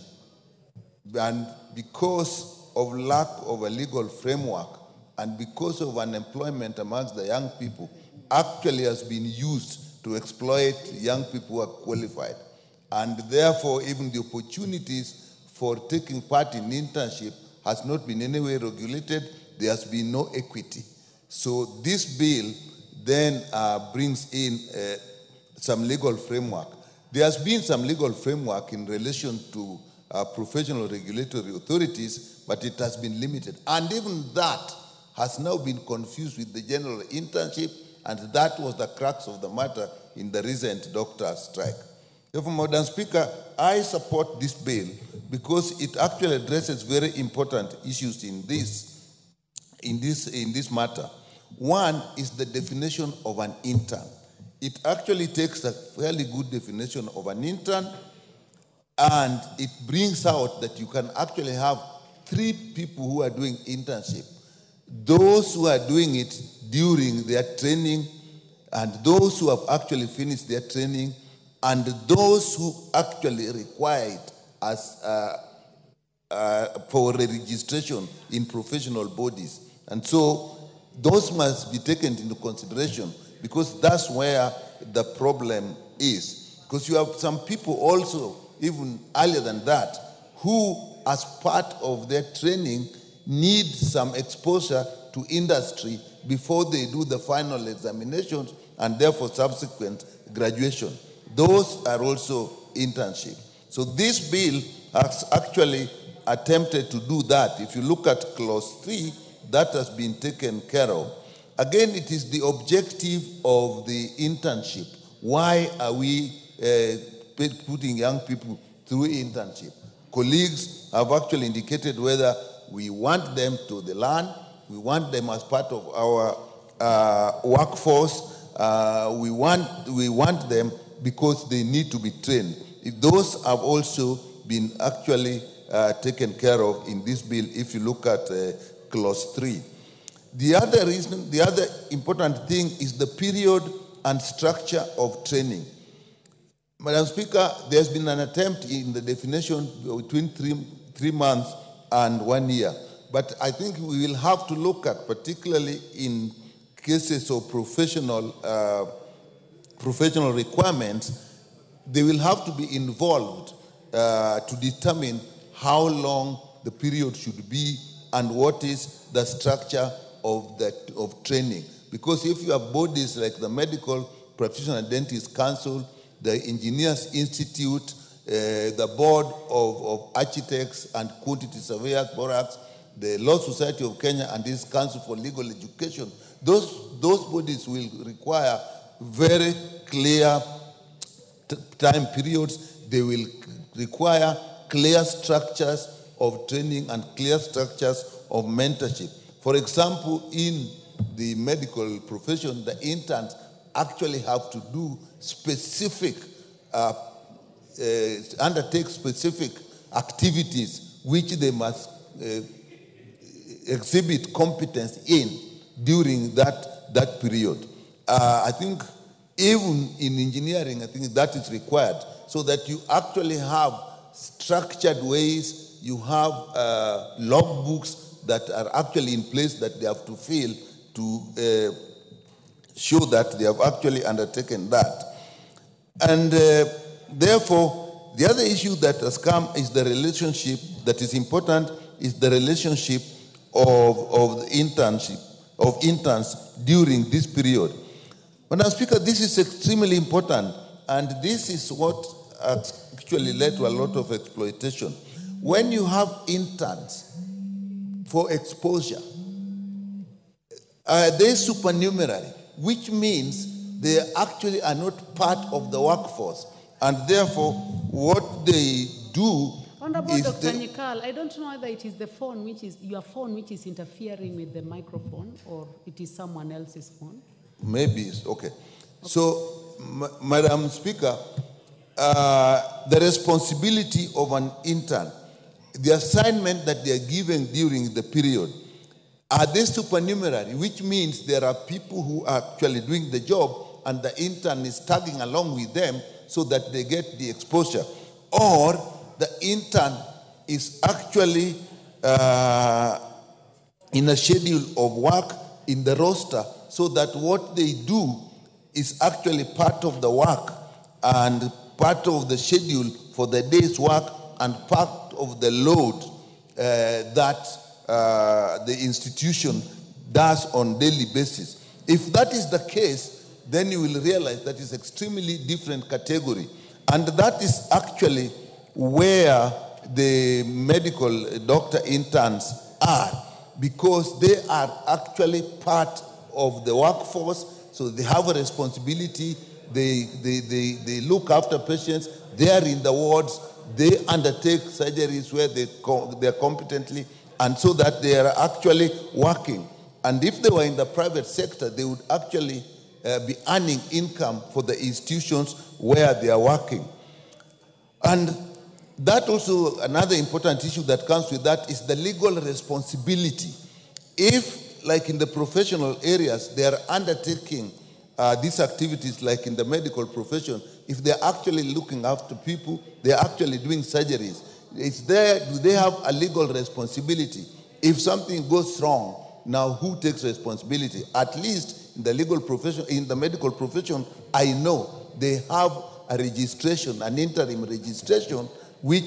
and because of lack of a legal framework and because of unemployment amongst the young people, actually has been used to exploit young people who are qualified. And therefore, even the opportunities for taking part in internship has not been anywhere regulated. There has been no equity. So this bill then brings in some legal framework. There has been some legal framework in relation to professional regulatory authorities, but it has been limited. And even that has now been confused with the general internship, and that was the crux of the matter in the recent doctor strike. Therefore, Madam Speaker, I support this bill because it actually addresses very important issues in this matter. One is the definition of an intern. It actually takes a fairly good definition of an intern, and it brings out that you can actually have 3 people who are doing internship. Those who are doing it during their training, and those who have actually finished their training, and those who actually require it as for registration in professional bodies. And so those must be taken into consideration, because that's where the problem is. Because you have some people also, even earlier than that, who, as part of their training, need some exposure to industry before they do the final examinations and therefore subsequent graduation. Those are also internship. So this bill has actually attempted to do that. If you look at clause 3, that has been taken care of. Again, it is the objective of the internship. Why are we putting young people through internship? Colleagues have actually indicated whether we want them to the land, we want them as part of our workforce, we want them because they need to be trained. Those have also been actually taken care of in this bill if you look at clause 3. The other important thing is the period and structure of training. Madam Speaker, there's been an attempt in the definition between 3 months and 1 year. But I think we will have to look at, particularly in cases of professional requirements, they will have to be involved to determine how long the period should be and what is the structure of training. Because if you have bodies like the Medical Practitioner Dentist Council, the Engineers Institute, the Board of Architects and Quantity Surveyors, BORACs, the Law Society of Kenya, and this Council for Legal Education, those bodies will require very clear time periods. They will require clear structures of training and clear structures of mentorship. For example, in the medical profession, the interns actually have to do specific undertake specific activities which they must exhibit competence in during that period. I think even in engineering, I think that is required so that you actually have structured ways, you have logbooks that are actually in place that they have to fill to show that they have actually undertaken that. And therefore, the other issue that has come is the relationship that is important is the relationship of the internship, of interns during this period. Madam Speaker, this is extremely important, and this is what actually led to a lot of exploitation. When you have interns for exposure, they supernumerary, which means they actually are not part of the workforce, and therefore what they do Honorable is Dr. Nyikal, I don't know whether it is the phone which is your phone which is interfering with the microphone, or it is someone else's phone. Maybe it's okay. So, Madam Speaker, the responsibility of an intern, the assignment that they are given during the period, are they supernumerary, which means there are people who are actually doing the job and the intern is tagging along with them so that they get the exposure, or the intern is actually in a schedule of work in the roster so that what they do is actually part of the work and part of the schedule for the day's work and part of the load that the institution does on daily basis. If that is the case, then you will realize that is extremely different category. And that is actually where the medical doctor interns are, because they are actually part of the workforce, so they have a responsibility, they look after patients, they are in the wards, they undertake surgeries where they are competently, and so that they are actually working. And if they were in the private sector, they would actually be earning income for the institutions where they are working. And that also, another important issue that comes with that is the legal responsibility. If, like in the professional areas, they are undertaking these activities, like in the medical profession, if they're actually looking after people, they're actually doing surgeries, do they have a legal responsibility? If something goes wrong, now who takes responsibility? At least in the legal profession, in the medical profession, I know they have a registration, an interim registration, which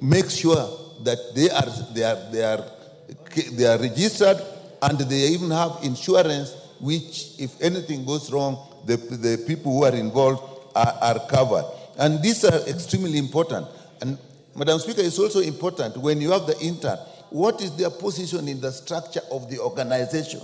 makes sure that they are registered, and they even have insurance, which if anything goes wrong, the people who are involved are covered. And these are extremely important. And Madam Speaker, it's also important when you have the intern, what is their position in the structure of the organization?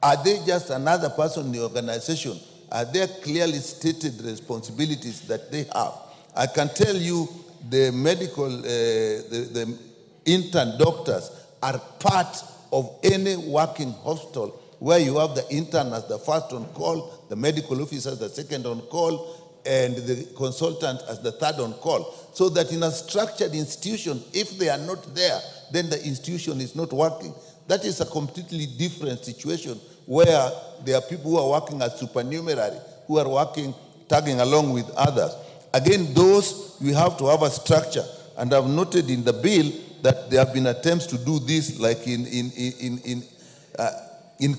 Are they just another person in the organization? Are there clearly stated responsibilities that they have? I can tell you the medical, the intern doctors are part of any working hospital where you have the intern as the first on call, the medical officer as the second on call, and the consultant as the third on call. So that in a structured institution, if they are not there, then the institution is not working. That is a completely different situation where there are people who are working as supernumerary, who are working, tagging along with others. Again, those, we have to have a structure. And I've noted in the bill that there have been attempts to do this, like in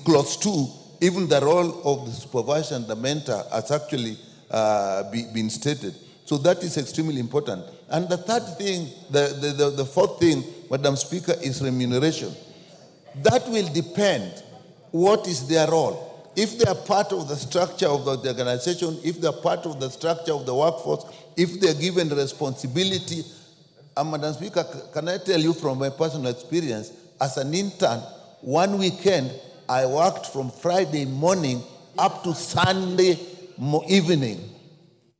clause 2, even the role of the supervisor and the mentor has actually been stated. So that is extremely important. And the third thing, the fourth thing, Madam Speaker, is remuneration. That will depend what is their role. If they are part of the structure of the organization, if they are part of the structure of the workforce, if they are given responsibility. Madam Speaker, can I tell you from my personal experience, as an intern, one weekend, I worked from Friday morning up to Sunday evening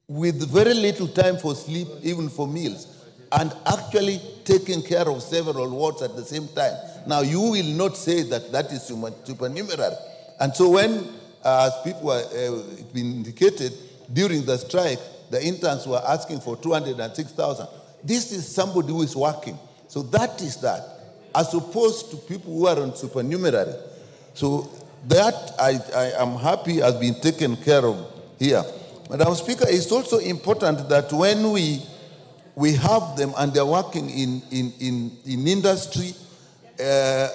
with very little time for sleep, even for meals, and actually taking care of several wards at the same time. Now, you will not say that that is supernumerary. And so when, as people have been indicated, during the strike, the interns were asking for 206,000. This is somebody who is working. So that is that, as opposed to people who are on supernumerary. So that I am happy has been taken care of here. Madam Speaker, it's also important that when we have them and they're working in industry,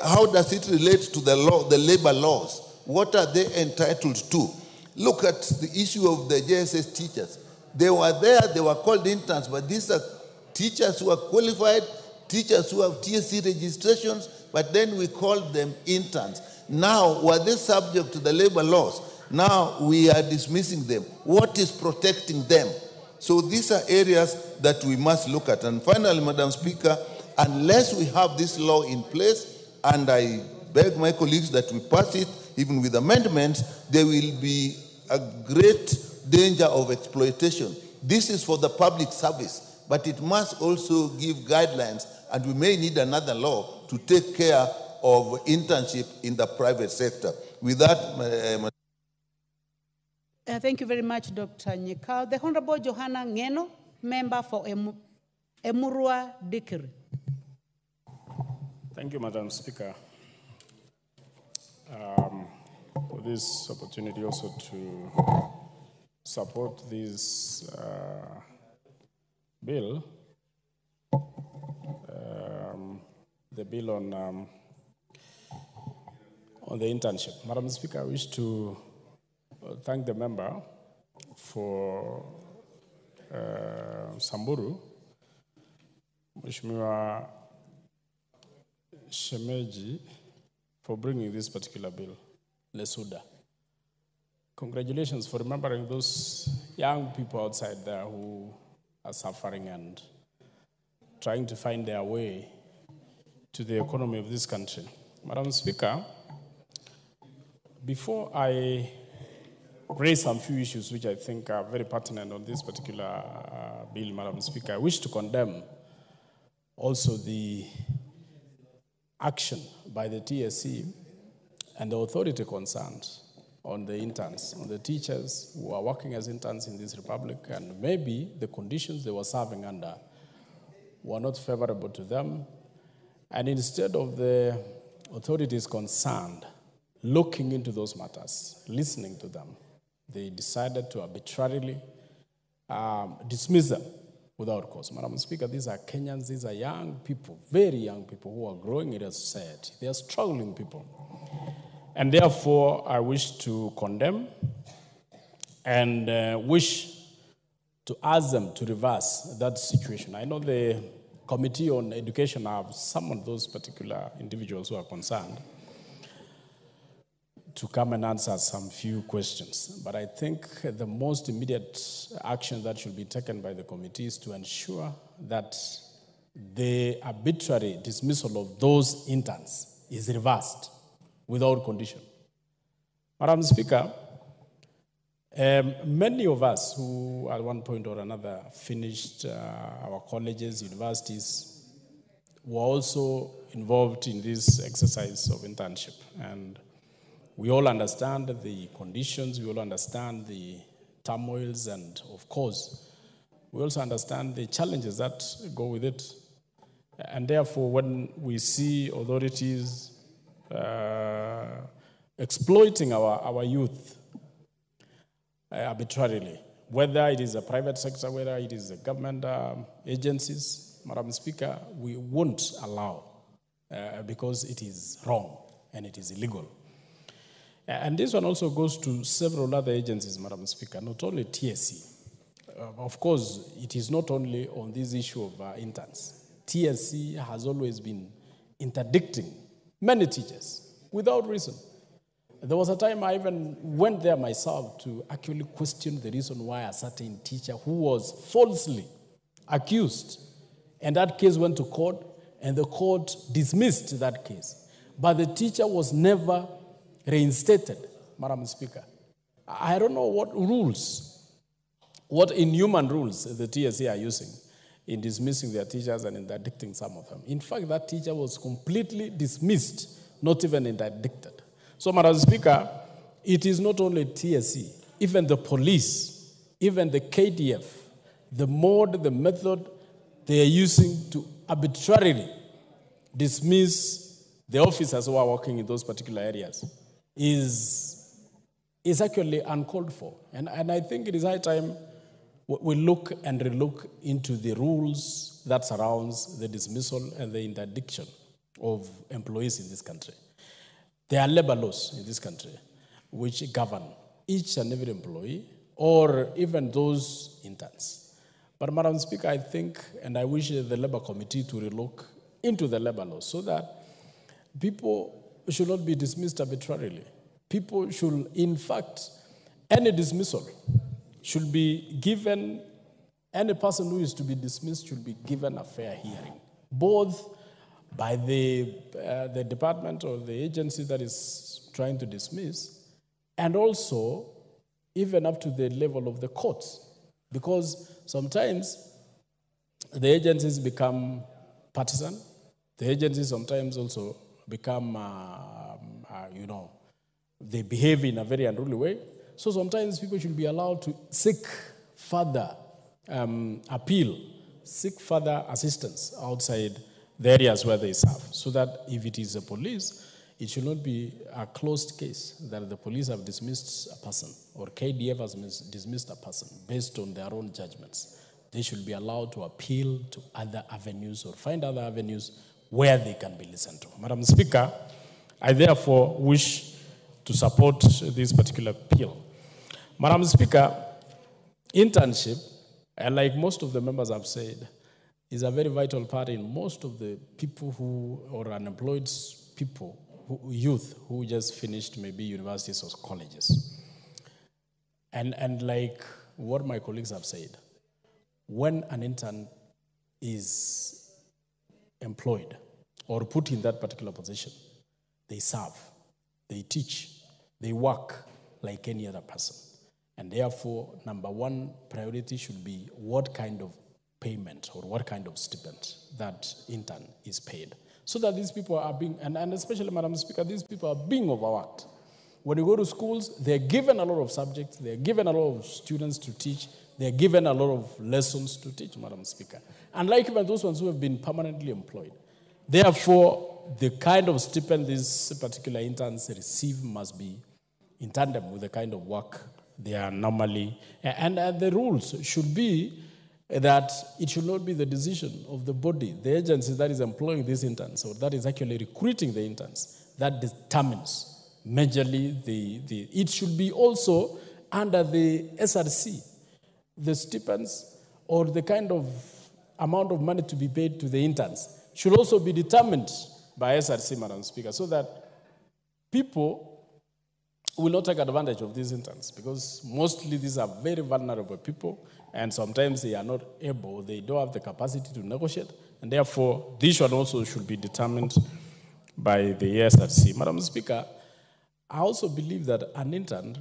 how does it relate to the law, the labor laws? What are they entitled to? Look at the issue of the JSS teachers. They were there, they were called interns, but these are teachers who are qualified, teachers who have TSC registrations, but then we call them interns. Now, were they subject to the labor laws? Now we are dismissing them. What is protecting them? So these are areas that we must look at. And finally, Madam Speaker, unless we have this law in place, and I beg my colleagues that we pass it, even with amendments, there will be a great danger of exploitation. This is for the public service, but it must also give guidelines, and we may need another law to take care of internship in the private sector. With that, thank you very much, Dr. Nyekao. The Honorable Johanna Ngeno, member for Emurua Dikiri. Thank you, Madam Speaker, for this opportunity also to support this bill, the bill on the internship. Madam Speaker, I wish to thank the member for Samburu, Mheshimiwa Shemeji, for bringing this particular bill, Lesuda. Congratulations for remembering those young people outside there who are suffering and trying to find their way to the economy of this country. Madam Speaker, before I raise some few issues which I think are very pertinent on this particular bill, Madam Speaker, I wish to condemn also the action by the TSC and the authority concerned on the interns, on the teachers who are working as interns in this republic, and maybe the conditions they were serving under were not favorable to them. And instead of the authorities concerned looking into those matters, listening to them, they decided to arbitrarily dismiss them without cause. Madam Speaker, these are Kenyans, these are young people, very young people who are growing in a society. They are struggling people. And therefore, I wish to condemn and wish to ask them to reverse that situation. I know the Committee on Education have summoned those particular individuals who are concerned to come and answer some few questions. But I think the most immediate action that should be taken by the committee is to ensure that the arbitrary dismissal of those interns is reversed without condition. Madam Speaker, many of us who at one point or another finished our colleges, universities, were also involved in this exercise of internship. And we all understand the conditions, we all understand the turmoils, and of course, we also understand the challenges that go with it. And therefore, when we see authorities exploiting our youth arbitrarily, whether it is a private sector, whether it is the government agencies, Madam Speaker, we won't allow because it is wrong and it is illegal. And this one also goes to several other agencies, Madam Speaker, not only TSC. Of course, it is not only on this issue of interns. TSC has always been interdicting many teachers without reason. There was a time I even went there myself to actually question the reason why a certain teacher who was falsely accused, and that case went to court, and the court dismissed that case. But the teacher was never reinstated, Madam Speaker. I don't know what rules, what inhuman rules the TSC are using in dismissing their teachers and interdicting some of them. In fact, that teacher was completely dismissed, not even interdicted. So, Madam Speaker, it is not only TSC, even the police, even the KDF, the mode, the method they are using to arbitrarily dismiss the officers who are working in those particular areas is actually uncalled for. And I think it is high time we look and relook into the rules that surrounds the dismissal and the interdiction of employees in this country. There are labor laws in this country which govern each and every employee or even those interns. But Madam Speaker, I think, and I wish the Labor Committee to relook into the labor laws so that people should not be dismissed arbitrarily. People should, in fact, any dismissal should be given, any person who is to be dismissed should be given a fair hearing, both by the department or the agency that is trying to dismiss, and also even up to the level of the courts. Because sometimes the agencies become partisan. The agencies sometimes also become, they behave in a very unruly way. So sometimes people should be allowed to seek further appeal, seek further assistance outside the areas where they serve, so that if it is a police, it should not be a closed case that the police have dismissed a person or KDF has dismissed a person based on their own judgments. They should be allowed to appeal to other avenues or find other avenues where they can be listened to. Madam Speaker, I therefore wish to support this particular bill. Madam Speaker, internship, like most of the members have said, is a very vital part in most of the people who, or unemployed people, youth who just finished maybe universities or colleges. And like what my colleagues have said, when an intern is employed or put in that particular position, they serve, they teach, they work like any other person. And therefore, number one priority should be what kind of payment or what kind of stipend that intern is paid. So that these people are being, and especially, Madam Speaker, these people are being overworked. When you go to schools, they're given a lot of subjects, they're given a lot of students to teach, they're given a lot of lessons to teach, Madam Speaker. Unlike even those ones who have been permanently employed. Therefore, the kind of stipend these particular interns receive must be in tandem with the kind of work they are normally, and the rules should be that it should not be the decision of the body, the agency that is employing these interns, or that is actually recruiting the interns, that determines majorly it should be also under the SRC, the stipends or the kind of amount of money to be paid to the interns should also be determined by SRC, Madam Speaker, so that people will not take advantage of these interns, because mostly these are very vulnerable people, and sometimes they are not able, they don't have the capacity to negotiate, and therefore this one also should be determined by the SRC. Madam Speaker, I also believe that an intern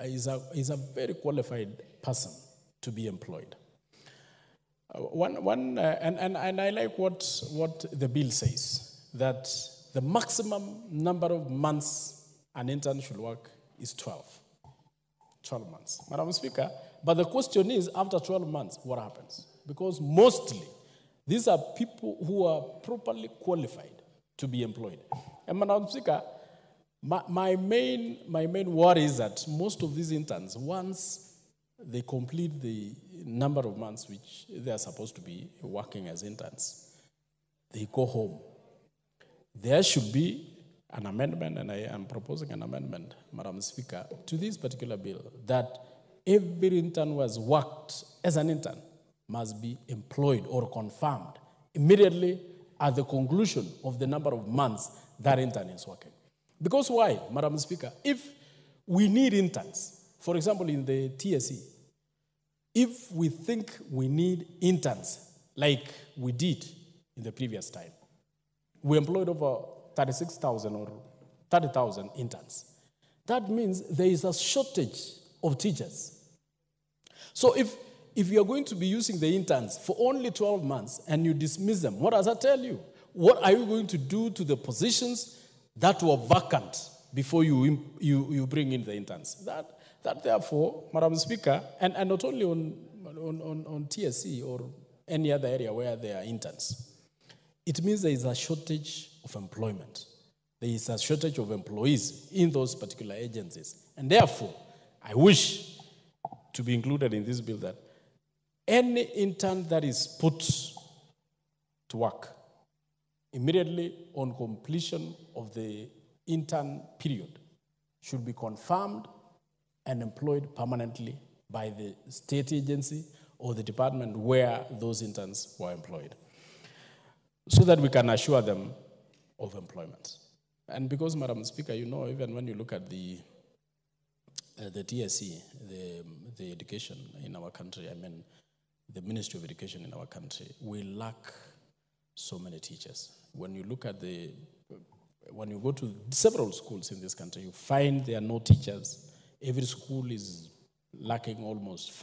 is a very qualified person to be employed. And I like what the bill says, that the maximum number of months an intern should work is 12 months. Madam Speaker, but the question is, after 12 months, what happens? Because mostly, these are people who are properly qualified to be employed. And Madam Speaker, my main worry is that most of these interns, once they complete the number of months which they are supposed to be working as interns, they go home. There should be an amendment, and I am proposing an amendment, Madam Speaker, to this particular bill, that every intern who has worked as an intern must be employed or confirmed immediately at the conclusion of the number of months that intern is working. Because why, Madam Speaker? If we need interns, for example, in the TSE, if we think we need interns like we did in the previous time, we employed over 36,000 or 30,000 interns. That means there is a shortage of teachers. So if you are going to be using the interns for only 12 months and you dismiss them, what does that tell you? What are you going to do to the positions that were vacant before you bring in the interns? That therefore, Madam Speaker, and not only on on TSC or any other area where there are interns, it means there is a shortage of employment. There is a shortage of employees in those particular agencies. And therefore, I wish to be included in this bill that any intern that is put to work immediately on completion of the intern period should be confirmed and employed permanently by the state agency or the department where those interns were employed, so that we can assure them of employment. And because, Madam Speaker, you know, even when you look at the TSC, the education in our country, I mean, the Ministry of Education in our country, we lack so many teachers. When you look at when you go to several schools in this country, you find there are no teachers. Every school is lacking almost 5